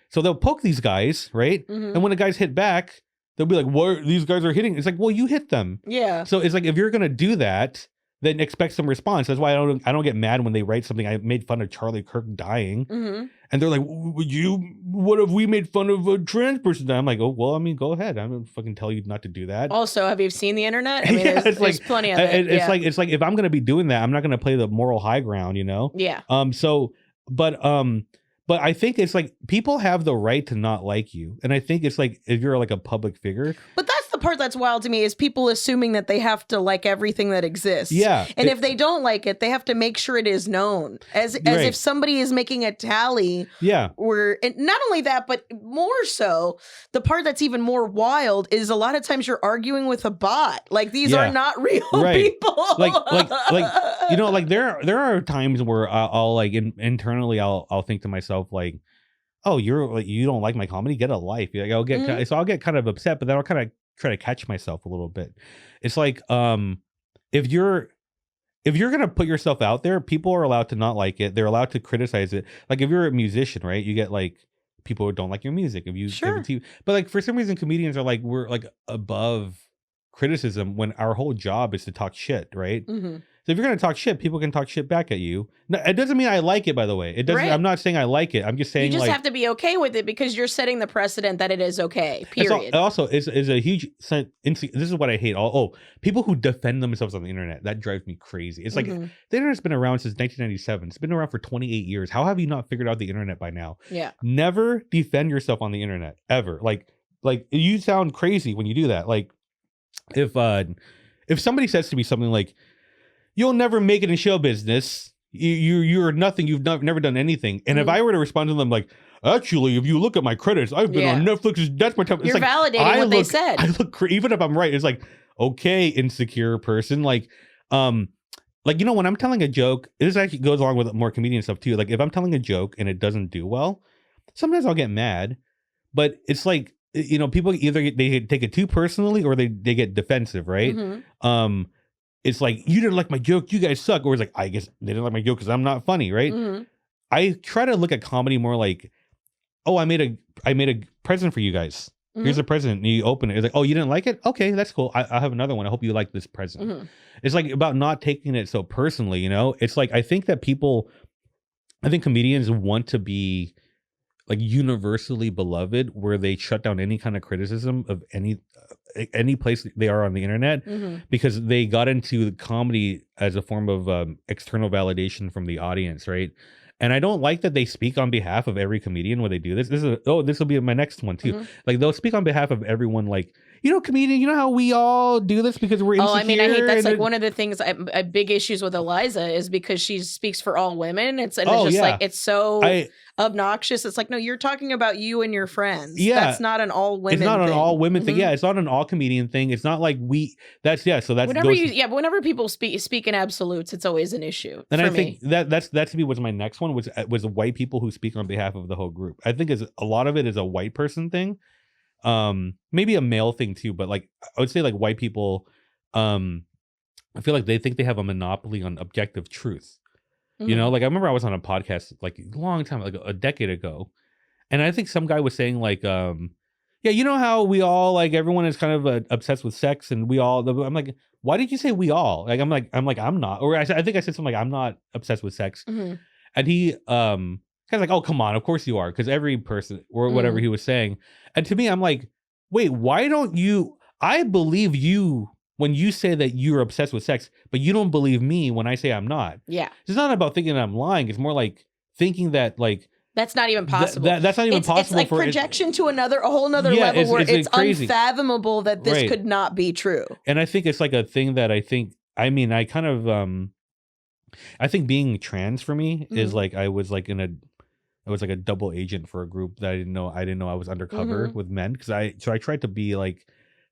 So they'll poke these guys, right? And when the guys hit back, they'll be like, "What? These guys are hitting." It's like, well, you hit them. Yeah. So it's like, if you're gonna do that, then expect some response. That's why I don't get mad when they write something. I made fun of Charlie Kirk dying, and they're like, "What if we made fun of a trans person?" I'm like, "Oh, well, I mean, go ahead. I'm gonna fucking tell you not to do that." Also, have you seen the internet? I mean, there's plenty of it. It's like if I'm gonna be doing that, I'm not gonna play the moral high ground, Yeah. But I think it's like, people have the right to not like you. And I think it's like, if you're like a public figure. But that's the part that's wild to me, is people assuming that they have to like everything that exists. Yeah. And if they don't like it, they have to make sure it is known. As if somebody is making a tally. Yeah. And not only that, but more so, the part that's even more wild is a lot of times you're arguing with a bot. Like, these are not real people. like there are times where I'll like internally I'll think to myself, like, oh, you don't like my comedy, get a life. Like, I'll get kind of upset, but then I'll kind of try to catch myself a little bit. It's like, if you're gonna put yourself out there, people are allowed to not like it. They're allowed to criticize it. Like, if you're a musician, right, you get like people who don't like your music. If you but like, for some reason, comedians are like, we're like above criticism when our whole job is to talk shit, right? So if you're going to talk shit, people can talk shit back at you. No, it doesn't mean I like it, by the way. It doesn't. Right. I'm not saying I like it. I'm just saying, you just have to be okay with it, because you're setting the precedent that it is okay. Period. Also, is a huge. This is what I hate. People who defend themselves on the internet, that drives me crazy. It's like, the internet's been around since 1997. It's been around for 28 years. How have you not figured out the internet by now? Yeah. Never defend yourself on the internet ever. Like you sound crazy when you do that. Like, if somebody says to me something like, "You'll never make it in show business. You're nothing. You've never done anything." And if I were to respond to them like, "Actually, if you look at my credits, I've been on Netflix. That's my time." You're like, validating what they said. I look, even if I'm right, it's like, okay, insecure person. Like, when I'm telling a joke, this actually goes along with more comedian stuff too. Like, if I'm telling a joke and it doesn't do well, sometimes I'll get mad. But it's like, people either they take it too personally, or they get defensive, right? It's like, "You didn't like my joke, you guys suck." Or it's like, "I guess they didn't like my joke because I'm not funny," right? I try to look at comedy more like, "Oh, I made a present for you guys. Here's a present." And you open it. It's like, "Oh, you didn't like it? Okay, that's cool. I'll have another one. I hope you like this present." It's like about not taking it so personally, It's like, I think comedians want to be like universally beloved, where they shut down any kind of criticism of any place they are on the internet, because they got into comedy as a form of external validation from the audience, right? And I don't like that they speak on behalf of every comedian when they do this. This will be my next one too. Like, they'll speak on behalf of everyone, like, comedian, how we all do this because we're insecure. Oh, I mean, I hate that's like one of the things. Big issues with Eliza is because she speaks for all women. It's like, it's so obnoxious. It's like, no, you're talking about you and your friends. Yeah, that's not an all women. It's not thing. An all women thing. Yeah, it's not an all comedian thing. It's not like we. That's So that's whenever people speak in absolutes, it's always an issue. And I think that's to me was my next one was white people who speak on behalf of the whole group. I think a lot of it is a white person thing. Maybe a male thing too, but like, I would say like white people, I feel like they think they have a monopoly on objective truth. You know, like I remember I was on a podcast like a long time, like a decade ago, and I think some guy was saying like, yeah, you know how we all like everyone is kind of obsessed with sex, and we all. I'm like, why did you say we all? Like, I'm not, or I think I said something like I'm not obsessed with sex, and he kind of like, oh come on, of course you are, because every person or whatever he was saying, and to me I'm like, wait, why don't you? I believe you when you say that you're obsessed with sex, but you don't believe me when I say I'm not. Yeah. It's not about thinking that I'm lying. It's more like thinking that like that's not even possible. That's not even possible. It's like projection to a whole nother level where it's unfathomable that this could not be true. And I think it's like a thing that I think, I mean, I kind of, I think being trans for me is like, I was like a double agent for a group that I didn't know I was undercover with men. So I tried to be like,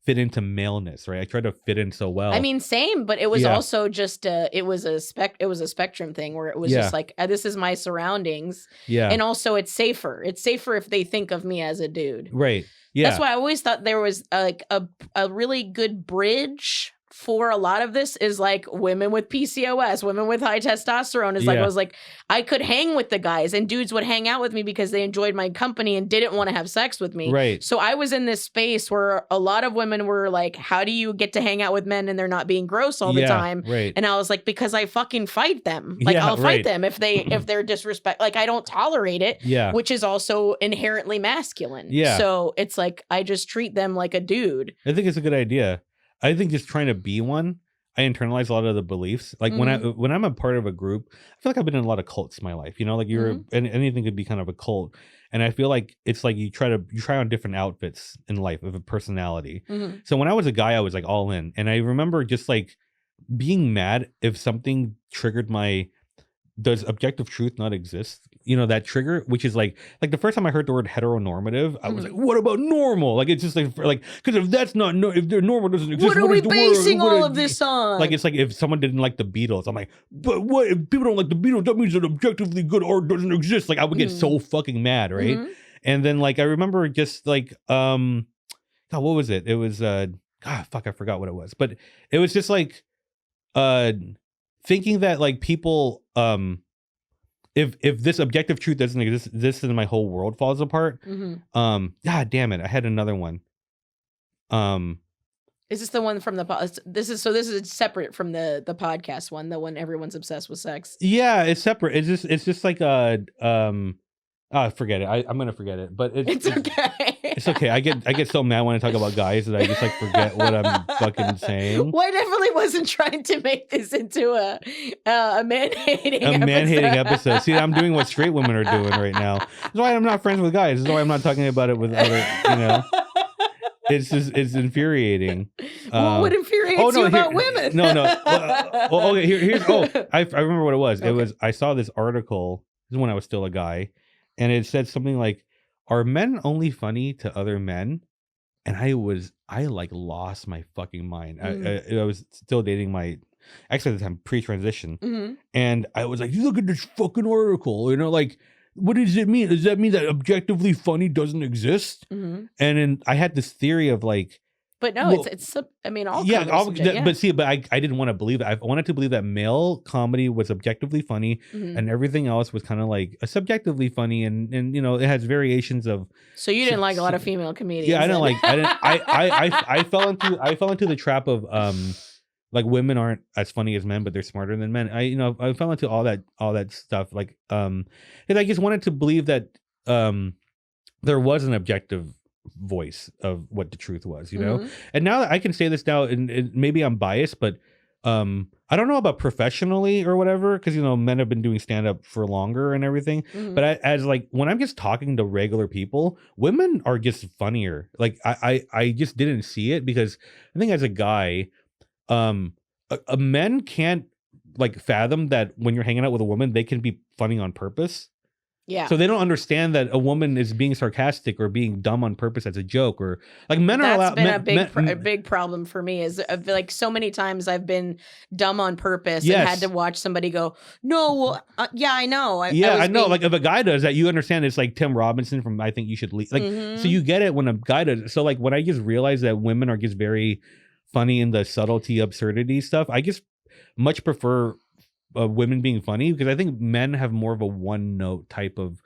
fit into maleness, right? I tried to fit in so well. I mean, same, but it was also just it was a spectrum thing where it was just like this is my surroundings. Yeah. And also it's safer. It's safer if they think of me as a dude. Right. Yeah. That's why I always thought there was like a really good bridge for a lot of this is like women with PCOS, women with high testosterone is like, I was like, I could hang with the guys and dudes would hang out with me because they enjoyed my company and didn't want to have sex with me. Right. So I was in this space where a lot of women were like, how do you get to hang out with men and they're not being gross all the time? Right. And I was like, because I fucking fight them. Like I'll fight them if they're disrespect. Like I don't tolerate it. Yeah. Which is also inherently masculine. Yeah. So it's like, I just treat them like a dude. I think it's a good idea. I think just trying to be one, I internalize a lot of the beliefs. Like when I'm a part of a group, I feel like I've been in a lot of cults in my life. You know, like anything could be kind of a cult, and I feel like it's like you try on different outfits in life of a personality. So when I was a guy, I was like all in, and I remember just like being mad if something triggered my. Does objective truth not exist? You know, that trigger, which is like the first time I heard the word heteronormative, I was like, what about normal? Like, it's just like, because if that's not, if their normal doesn't exist, what are we basing all of this on? Like, it's like if someone didn't like the Beatles, I'm like, but what, if people don't like the Beatles, that means that objectively good art doesn't exist. Like, I would get so fucking mad, right? And then, like, I remember just like, God, what was it? It was, God, fuck, I forgot what it was. But it was just like, thinking that like people if this objective truth doesn't exist, this and my whole world falls apart. God damn it, I had another one. Is this the one from the this is separate from the podcast one, the one everyone's obsessed with sex? Yeah, it's separate. It's just like forget it. I'm gonna forget it, but it's okay. It's okay. I get so mad when I talk about guys that I just like forget what I'm fucking saying. Well, I definitely wasn't trying to make this into a man-hating episode. See, I'm doing what straight women are doing right now. That's why I'm not friends with guys. That's why I'm not talking about it with other, you know. It's infuriating. What infuriates you about women? No. Well, okay, here's I remember what it was. Okay. It was I saw this article. This is when I was still a guy. And it said something like, are men only funny to other men? And I like lost my fucking mind. I was still dating my ex at the time, pre-transition. And I was like, look at this fucking article. You know, like, what does it mean? Does that mean that objectively funny doesn't exist? And then I had this theory of like, but no, it's I mean, all but see, but I didn't want to believe it. I wanted to believe that male comedy was objectively funny and everything else was kind of like subjectively funny, and you know, it has variations of. So you didn't like a lot of female comedians. Yeah, I fell into the trap of like women aren't as funny as men, but they're smarter than men. I fell into all that stuff, like and I just wanted to believe that there was an objective voice of what the truth was, you know. And now that I can say this now, and maybe I'm biased, but I don't know about professionally or whatever, because you know, men have been doing stand-up for longer and everything, but as like when I'm just talking to regular people, women are just funnier. Like I just didn't see it, because I think as a guy, a men can't like fathom that when you're hanging out with a woman, they can be funny on purpose. Yeah. So they don't understand that a woman is being sarcastic or being dumb on purpose as a joke, or like men are allowed. That's been a big problem for me. Is like so many times I've been dumb on purpose and had to watch somebody go, no, well, yeah, I know. I know. Like if a guy does that, you understand. It's like Tim Robinson from I Think You Should Leave. Like so you get it when a guy does it. So like when I just realize that women are just very funny in the subtlety, absurdity stuff, I just much prefer women being funny, because I think men have more of a one note type of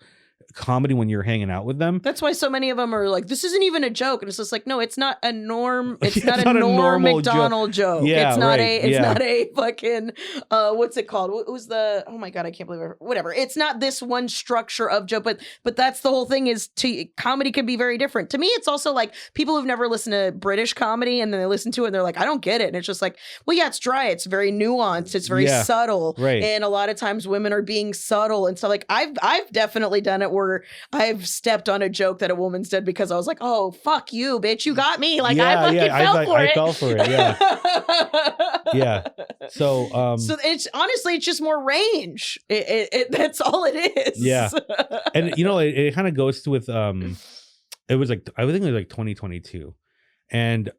comedy when you're hanging out with them. That's why so many of them are like, this isn't even a joke, and it's just like, no, it's not a norm. It's not a not a Norm normal Macdonald joke. Yeah, it's not right. it's not a fucking what's it called? What was the, oh my god, I can't believe it. Whatever. It's not this one structure of joke, but that's the whole thing, is comedy can be very different. To me, it's also like people who've never listened to British comedy and then they listen to it and they're like, I don't get it. And it's just like, well, yeah, it's dry, it's very nuanced, it's very subtle. Right. And a lot of times women are being subtle and stuff. Like I've definitely done it where I've stepped on a joke that a woman said because I was like, oh, fuck you, bitch. You got me. Like, I fucking fell for it. Yeah. Yeah. So, so it's honestly, it's just more range. That's all it is. Yeah. And, you know, it kind of goes with, it was like, I think it was like 2022. And,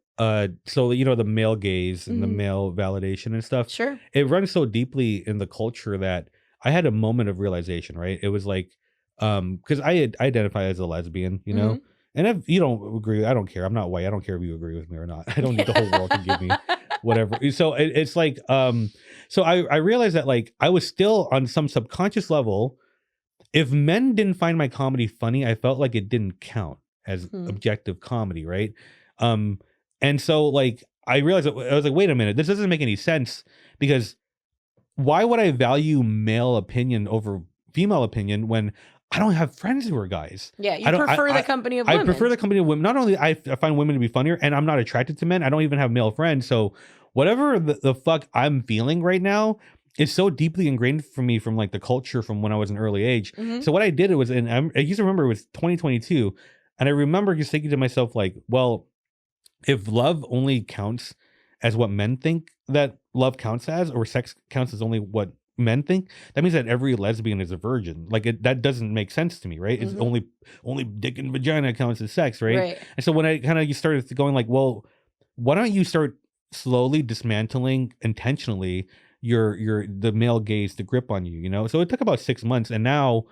so, you know, the male gaze and the male validation and stuff. Sure. It runs so deeply in the culture that I had a moment of realization, right? It was like, because I identify as a lesbian, you know, and if you don't agree, I don't care. I'm not white. I don't care if you agree with me or not. I don't need the whole world to give me whatever. So it's like, so I realized that like I was still on some subconscious level. If men didn't find my comedy funny, I felt like it didn't count as objective comedy, right? And so like I realized that, I was like, wait a minute, this doesn't make any sense, because why would I value male opinion over female opinion when I don't have friends who are guys? Yeah, you prefer the company of women. I prefer the company of women. Not only I find women to be funnier, and I'm not attracted to men. I don't even have male friends. So whatever the fuck I'm feeling right now is so deeply ingrained for me from like the culture from when I was an early age. So what I did, it was, and I used to remember it was 2022, and I remember just thinking to myself like, well, if love only counts as what men think that love counts as, or sex counts as only what men think, that means that every lesbian is a virgin. Like that doesn't make sense to me, right? It's only dick and vagina counts as sex, right? And so when I kind of started going like, well, why don't you start slowly dismantling intentionally the male gaze, the grip on you, you know? So it took about 6 months, and now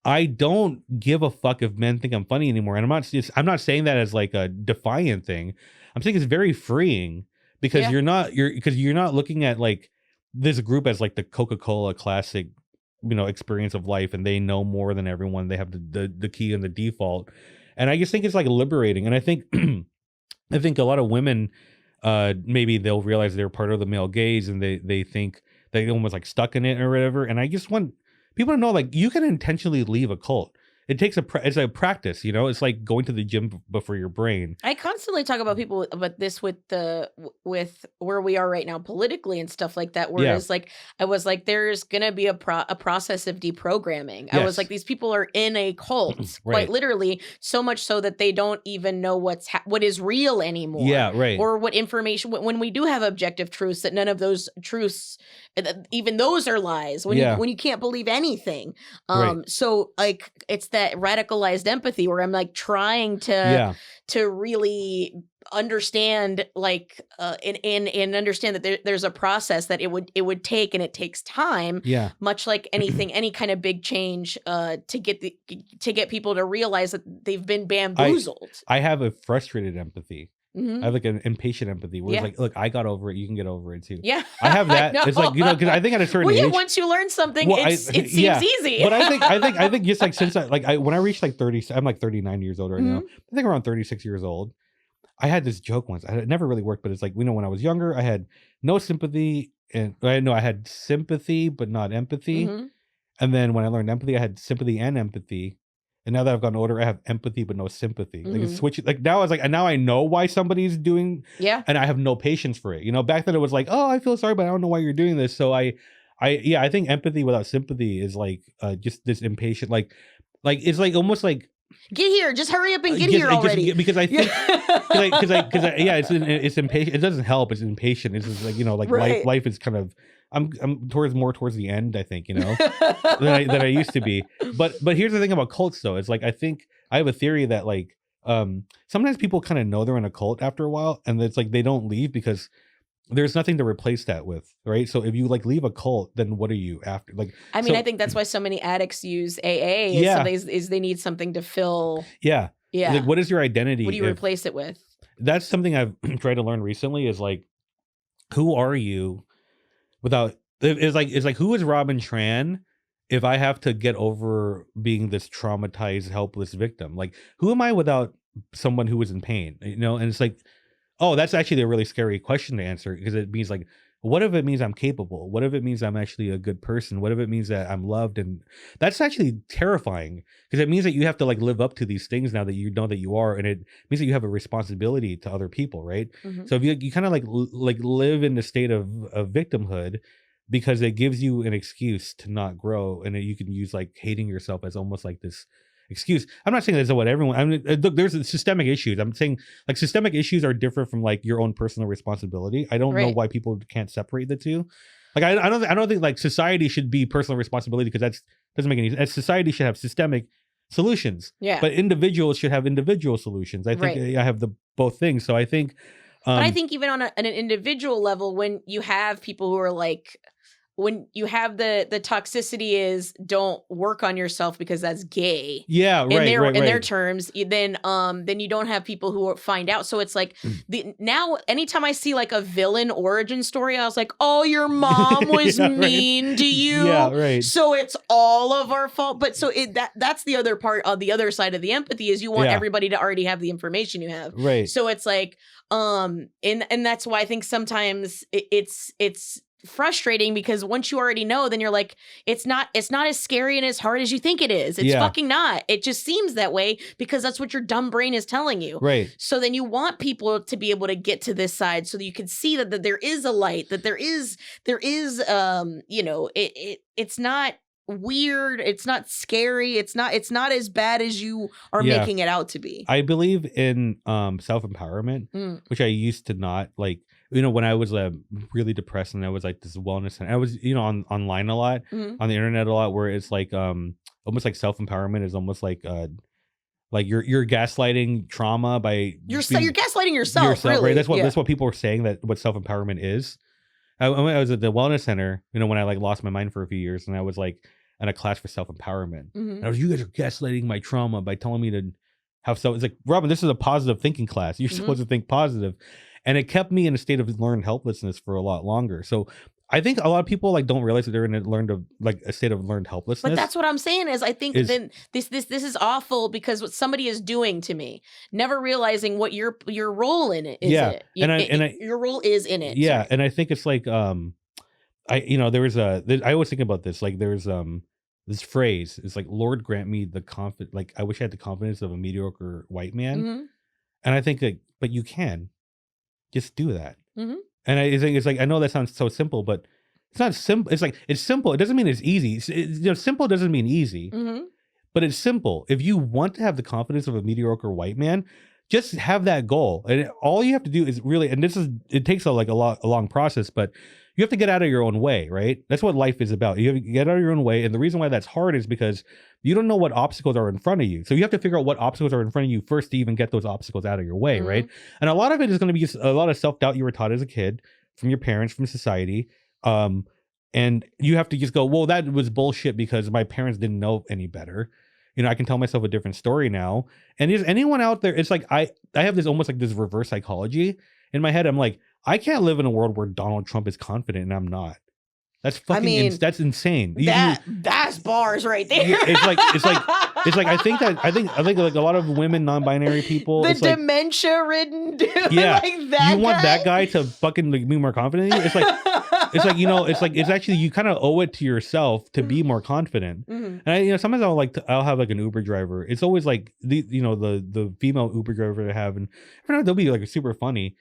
I don't give a fuck if men think I'm funny anymore. And I'm not saying that as like a defiant thing. I'm saying it's very freeing, because you're not looking at like this group as like the Coca-Cola classic, you know, experience of life, and they know more than everyone. They have the key and the default. And I just think it's like liberating. And I think I think a lot of women, maybe they'll realize they're part of the male gaze, and they think they almost like stuck in it or whatever. And I just want people to know, like, you can intentionally leave a cult. It takes it's a practice, you know. It's like going to the gym before your brain. I constantly talk about people about this with where we are right now politically and stuff like that. Whereas like I was like, there's gonna be a process of deprogramming. I was like, these people are in a cult, quite literally, so much so that they don't even know what is real anymore. Yeah, right. Or what information, when we do have objective truths, that none of those truths, even those are lies. When you can't believe anything. So like it's that radicalized empathy where I'm like trying to really understand, like and understand that there's a process that it would take, and it takes time. Much like anything, any kind of big change, to get people to realize that they've been bamboozled. I have a frustrated empathy. I have like an impatient empathy where it's like, look, I got over it. You can get over it too. Yeah. I have that. It's like, you know, because I think at a certain age. Once you learn something, it seems easy. But I think just like since when I reached like 30, I'm like 39 years old right now. I think around 36 years old, I had this joke once. It never really worked, but it's like, you know, when I was younger, I had no sympathy, and I had sympathy, but not empathy. And then when I learned empathy, I had sympathy and empathy. And now that I've gotten older, I have empathy but no sympathy. Like it's switching. Like now, now I know why somebody's doing. And I have no patience for it. You know, back then it was like, oh, I feel sorry, but I don't know why you're doing this. So I think empathy without sympathy is like just this impatient. Like it's like almost like, get here, just hurry up and get here already. Because I think, it's impatient. It doesn't help. It's impatient. It's just like, you know, like life is kind of. I'm more towards the end, I think, you know, than I used to be. But here's the thing about cults, though. It's like, I think I have a theory that like sometimes people kind of know they're in a cult after a while, and it's like they don't leave because there's nothing to replace that with, right? So if you like leave a cult, then what are you after? Like, I mean, I think that's why so many addicts use AA. Is they need something to fill. Yeah. Like, what is your identity? What do you replace it with? That's something I've tried to learn recently. Is like, who are you? Without It's like who is Robin Tran if I have to get over being this traumatized, helpless victim? Like, who am I without someone who is in pain? You know, and it's like, oh, that's actually a really scary question to answer because it means like, what if it means I'm capable? What if it means I'm actually a good person? What if it means that I'm loved? And that's actually terrifying because it means that you have to like live up to these things now that you know that you are, and it means that you have a responsibility to other people, right? Mhm. So if you kind of like live in the state of victimhood because it gives you an excuse to not grow, and then you can use like hating yourself as almost like this excuse. I'm not saying that's what everyone. I mean, look, there's systemic issues. I'm saying like systemic issues are different from like your own personal responsibility. I don't know Right. why people can't separate the two. Like I don't think like society should be personal responsibility because that's doesn't make any sense. Society should have systemic solutions, Yeah. but individuals should have individual solutions. I think Right. I have the both things. So I think, But I think even on an individual level, when you have people who are like, when you have the toxicity is don't work on yourself because that's gay. yeah, In right, their right, in their right. terms, then you don't have people who find out. So it's like now anytime I see like a villain origin story, I was like, oh, your mom was Yeah, right. mean to you. Yeah, right. So it's all of our fault. But so that's the other part of the other side of the empathy is you want Yeah. everybody to already have the information you have. Right. So it's like, and that's why I think sometimes it's frustrating because once you already know, then you're like, it's not as scary and as hard as you think it is. It's Yeah. fucking not. It just seems that way because that's what your dumb brain is telling you. Right. So then you want people to be able to get to this side so that you can see that there is a light, that there is it's not weird, it's not scary, it's not as bad as you are Yeah. making it out to be. I believe in self-empowerment, which I used to not like. You know, when I was really depressed and I was like this wellness, and I was online a lot, on the internet a lot, where it's like almost like self-empowerment is almost like you're gaslighting trauma by You're gaslighting yourself, really. right? That's what people are saying that what self-empowerment is. I was at the wellness center, when I like lost my mind for a few years, and I was like in a class for self-empowerment. And I was, you guys are gaslighting my trauma by telling me to have so. It's like, Robin, this is a positive thinking class. You're supposed to think positive. And it kept me in a state of learned helplessness for a lot longer. So I think a lot of people like don't realize that they're in a state of learned helplessness. But that's what I'm saying is I think then this is awful because what somebody is doing to me, never realizing what your role in it is. Yeah. Your role is in it. Yeah. Sorry. And I think it's like I always think about this. Like there's this phrase. It's like, Lord grant me the confidence. Like I wish I had the confidence of a mediocre white man. Mm-hmm. And I think like, but you can. Just do that. Mm-hmm. And I think it's like, I know that sounds so simple, but it's not simple. It's like, it's simple. It doesn't mean it's easy. Simple doesn't mean easy, but it's simple. If you want to have the confidence of a mediocre white man, just have that goal. And all you have to do is really, and it takes a long process, but you have to get out of your own way, right? That's what life is about. You have to get out of your own way. And the reason why that's hard is because you don't know what obstacles are in front of you. So you have to figure out what obstacles are in front of you first to even get those obstacles out of your way, right? And a lot of it is going to be a lot of self-doubt you were taught as a kid from your parents, from society. And you have to just go, well, that was bullshit because my parents didn't know any better. I can tell myself a different story now. And is anyone out there, it's like, I have this almost like this reverse psychology in my head. I'm like, I can't live in a world where Donald Trump is confident and I'm not. That's fucking, that's insane. That's bars right there. It's like I think like a lot of women, non-binary people, the dementia-ridden dude, yeah, like that. You want that guy to fucking like be more confident. It's like it's actually you kind of owe it to yourself to be more confident. And sometimes I'll have like an Uber driver. It's always like the female Uber driver I have, and they'll be like super funny.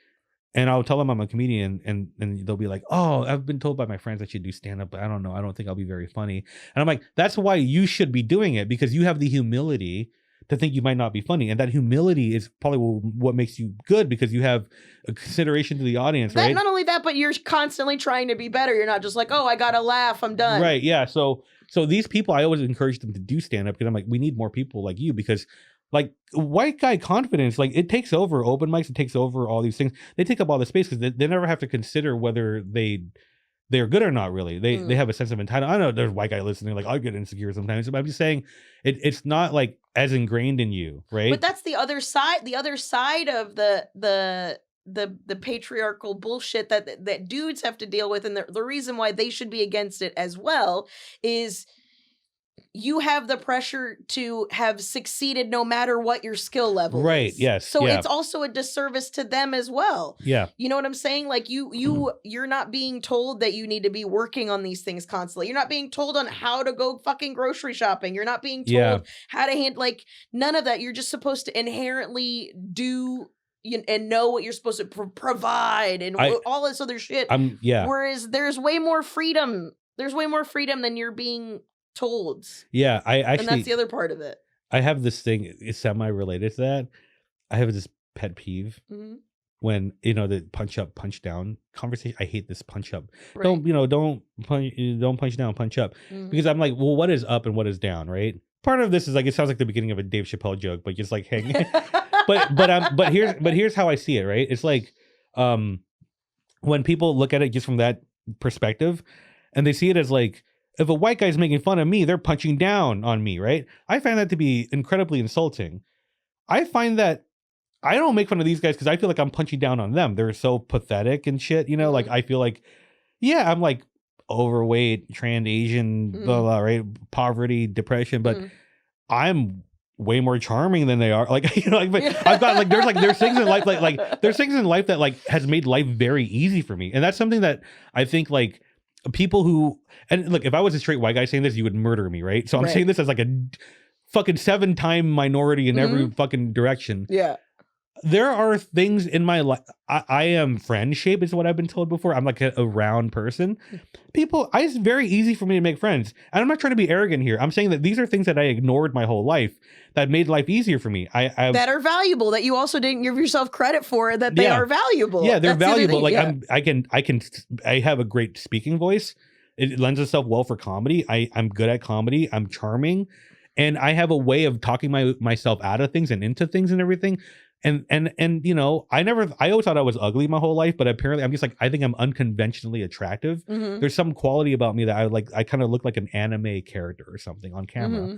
And I'll tell them I'm a comedian, and they'll be like, oh, I've been told by my friends I should do stand-up, but I don't know. I don't think I'll be very funny. And I'm like, that's why you should be doing it, because you have the humility to think you might not be funny. And that humility is probably what makes you good, because you have a consideration to the audience, right? Not only that, but you're constantly trying to be better. You're not just like, oh, I got to laugh, I'm done. Right, yeah. So these people, I always encourage them to do stand-up, because I'm like, we need more people like you, because like white guy confidence, like it takes over open mics, it takes over all these things. They take up all the space because they never have to consider whether they're good or not. Really, they have a sense of entitlement. I know there's white guy listening, like I get insecure sometimes, but I'm just saying it's not like as ingrained in you, right? But that's the other side. The other side of the the patriarchal bullshit that dudes have to deal with, and the reason why they should be against it as well is you have the pressure to have succeeded no matter what your skill level Right. is. Yes. So yeah. it's also a disservice to them as well. Yeah. You know what I'm saying? Like you're not being told that you need to be working on these things constantly. You're not being told on how to go fucking grocery shopping. You're not being told how to handle, like, none of that. You're just supposed to inherently do and know what you're supposed to provide and all this other shit. Whereas there's way more freedom. There's way more freedom than you're being told. Yeah, I actually, and that's the other part of it. I have this thing, it's semi-related to that. I have this pet peeve when, the punch up, punch down conversation. I hate this punch up. Right. Don't punch down, punch up. Because I'm like, well, what is up and what is down, right? Part of this is like, it sounds like the beginning of a Dave Chappelle joke, but just like hang. but here's how I see it, right? It's like when people look at it just from that perspective, and they see it as like, if a white guy's making fun of me, they're punching down on me, right? I find that to be incredibly insulting. I find that I don't make fun of these guys because I feel like I'm punching down on them. They're so pathetic and shit, like I feel like, yeah, I'm like overweight, trans Asian, blah, blah, right? Poverty, depression, but I'm way more charming than they are. Like, but I've got like, there's things in life, like there's things in life that like has made life very easy for me. And that's something that I think like, people who, and look, if I was a straight white guy saying this, you would murder me, right? So I'm saying this as like a fucking 7-time minority in every fucking direction. Yeah. There are things in my life. I am friend shaped, is what I've been told before. I'm like a round person. It's very easy for me to make friends. And I'm not trying to be arrogant here. I'm saying that these are things that I ignored my whole life that made life easier for me. That are valuable, that you also didn't give yourself credit for, that they are valuable. Yeah, they're valuable. Like I have a great speaking voice. It lends itself well for comedy. I'm good at comedy. I'm charming. And I have a way of talking myself out of things and into things and everything. And I always thought I was ugly my whole life, but apparently I'm just like, I think I'm unconventionally attractive. There's some quality about me that I kind of look like an anime character or something on camera.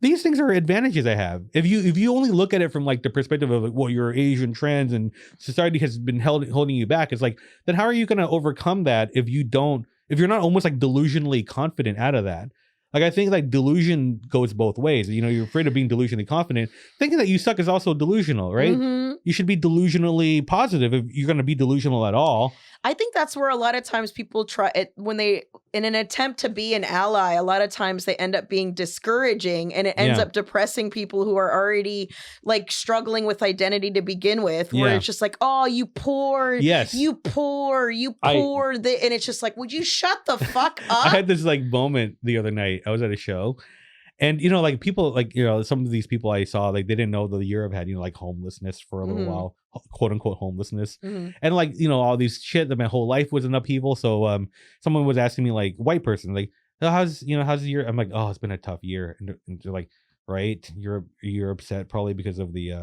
These things are advantages I have. If you only look at it from like the perspective of like, well, you're Asian, trans, and society has been holding you back, it's like, then how are you going to overcome that if you're not almost like delusionally confident out of that? Like, I think like delusion goes both ways. You're afraid of being delusionally confident. Thinking that you suck is also delusional, right? You should be delusionally positive if you're going to be delusional at all. I think that's where a lot of times people try it when they, in an attempt to be an ally, a lot of times they end up being discouraging, and it ends up depressing people who are already like struggling with identity to begin with, where it's just like, oh, you poor, and it's just like, would you shut the fuck up? I had this like moment the other night. I was at a show. And, like people like, some of these people I saw, like they didn't know the year I've had, like homelessness for a little while, quote unquote homelessness. And like, all these shit that my whole life was in upheaval. So someone was asking me, like, white person, like, oh, how's the year? I'm like, oh, it's been a tough year. And they're like, right, you're upset probably because of the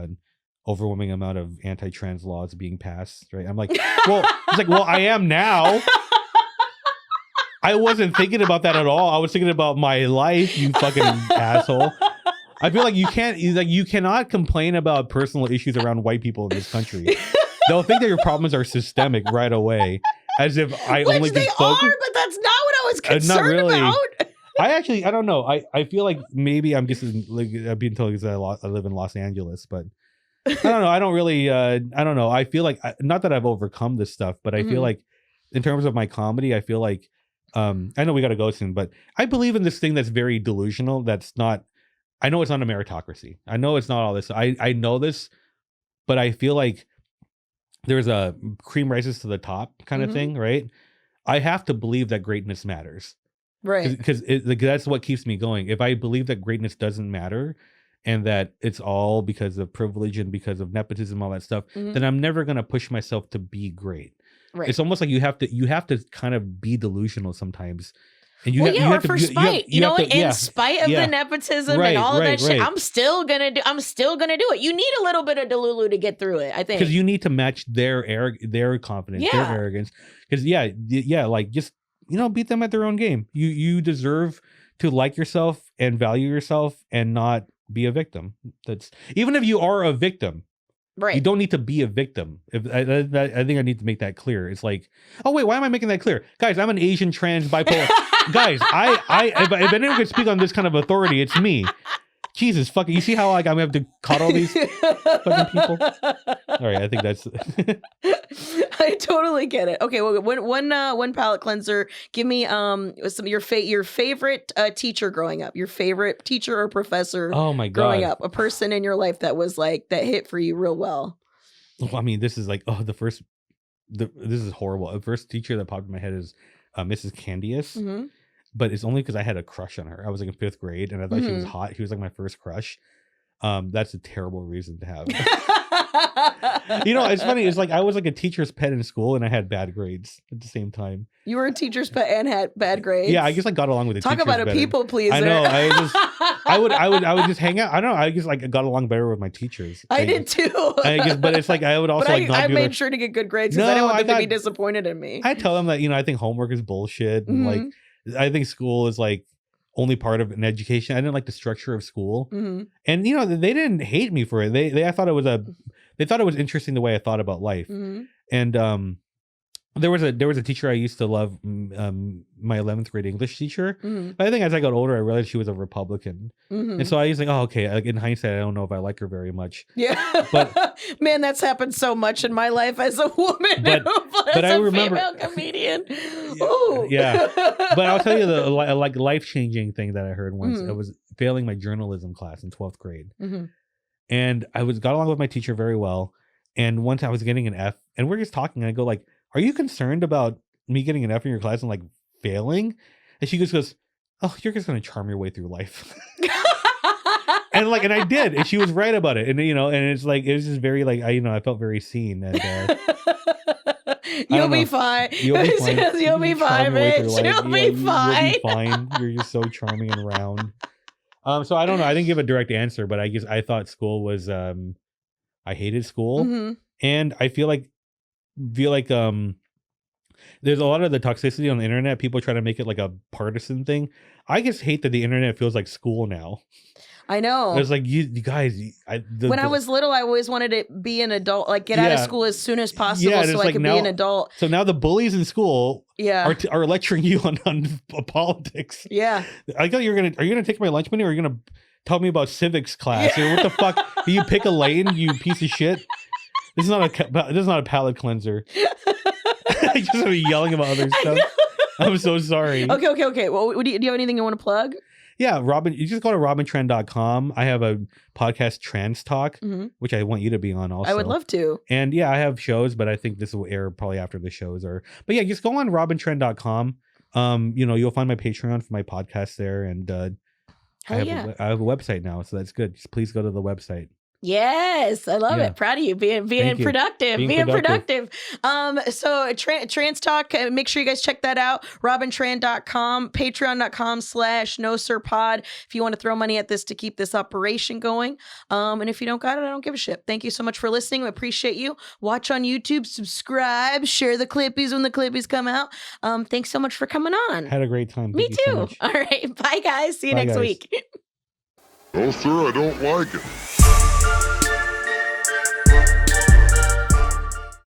overwhelming amount of anti-trans laws being passed, right? I'm like, well, it's like, well, I am now. I wasn't thinking about that at all. I was thinking about my life, you fucking asshole. I feel like you cannot complain about personal issues around white people in this country. They'll think that your problems are systemic right away, as if I Which only they just focus. are, but that's not what I was concerned about. I don't know. I feel like maybe I'm just like I've been told because I live in Los Angeles, but I don't know. I don't really. I don't know. I feel like not that I've overcome this stuff, but I feel like in terms of my comedy, I feel like. I know we got to go soon, but I believe in this thing that's very delusional. That's not, I know it's not a meritocracy. I know it's not all this. I know this, but I feel like there's a cream rises to the top kind of thing, right? I have to believe that greatness matters. Right. Because that's what keeps me going. If I believe that greatness doesn't matter and that it's all because of privilege and because of nepotism, all that stuff, then I'm never going to push myself to be great. Right. It's almost like you have to kind of be delusional sometimes. And spite. In spite of the nepotism and all of that shit, I'm still gonna do it. You need a little bit of delulu to get through it, I think. Because you need to match their confidence, their arrogance. Because like just beat them at their own game. You deserve to like yourself and value yourself and not be a victim. That's even if you are a victim. Right. You don't need to be a victim. I think I need to make that clear. It's like, oh wait, why am I making that clear? Guys, I'm an Asian trans bipolar. Guys, if anyone could speak on this kind of authority, it's me. Jesus fucking, you see how like I'm gonna have to coddle these fucking people? All right, I think that's I totally get it. Okay, well, one palate cleanser. Give me your favorite teacher growing up. Your favorite teacher or professor. Oh my God. Growing up, a person in your life that was like that hit for you real well. Well, I mean, this is like this is horrible. The first teacher that popped in my head is Mrs. Candius. Mm-hmm. But it's only because I had a crush on her. I was like in 5th grade and I thought she was hot. She was like my first crush. That's a terrible reason to have. You know, it's funny. It's like I was like a teacher's pet in school and I had bad grades at the same time. You were a teacher's pet and had bad grades. Yeah, I guess I got along with the teachers. Talk about a people pleaser. I know. I would just hang out. I don't know. I guess like I got along better with my teachers. I did too. I guess, but it's like I would also like not I do made sure to get good grades because I didn't want them to be disappointed in me. I tell them that, you know, I think homework is bullshit and like I think school is like only part of an education. I didn't like the structure of school, and you know they didn't hate me for it. I thought it was they thought it was interesting the way I thought about life, and there was a teacher I used to love, my 11th grade English teacher. But I think as I got older, I realized she was a Republican, and so I was like, oh okay. Like in hindsight, I don't know if I like her very much. Yeah, but man, that's happened so much in my life as a woman. But I remember female comedian. Yeah. But I'll tell you the like life-changing thing that I heard once. I was failing my journalism class in 12th grade, and I got along with my teacher very well. And once I was getting an F, and we're just talking, and I go like, "Are you concerned about me getting an F in your class and like failing?" And she just goes, "Oh, you're just gonna charm your way through life." And I did, and she was right about it. And you know, and it's like it was just very like I felt very seen. And you'll be fine. You'll be fine. You'll be fine, bitch. You'll be fine. You'll be fine. You're just so charming and round. So I don't know. I didn't give a direct answer, but I guess I thought school was I hated school, and I feel like there's a lot of the toxicity on the internet. People try to make it like a partisan thing. I just hate that the internet feels like school now. I know. It's like you guys. When I was little, I always wanted to be an adult, like get out of school as soon as possible, so I could be an adult. So now the bullies in school, are lecturing you on politics. Yeah. I thought are you gonna take my lunch money, or are you gonna tell me about civics class, or what the fuck? Do you pick a lane, you piece of shit? This is not a palate cleanser. I just be yelling about other stuff. I'm so sorry. Okay. Well, do you have anything you want to plug? Yeah, Robin. You just go to robintran.com. I have a podcast, Trans Talk, which I want you to be on also. I would love to. And yeah, I have shows, but I think this will air probably after the shows are. But yeah, just go on robintran.com. You know, you'll find my Patreon for my podcast there, and I have a website now, so that's good. Just please go to the website. Yes, I love it. Proud of you being productive. So Trans Talk, make sure you guys check that out. RobinTran.com, patreon.com/NoSirPod if you want to throw money at this to keep this operation going. And if you don't got it, I don't give a shit. Thank you so much for listening. We appreciate you. Watch on YouTube, subscribe, share the clippies when the clippies come out. Thanks so much for coming on. Had a great time. Me too. So all right. Bye guys. See you next week. No, sir, I don't like it.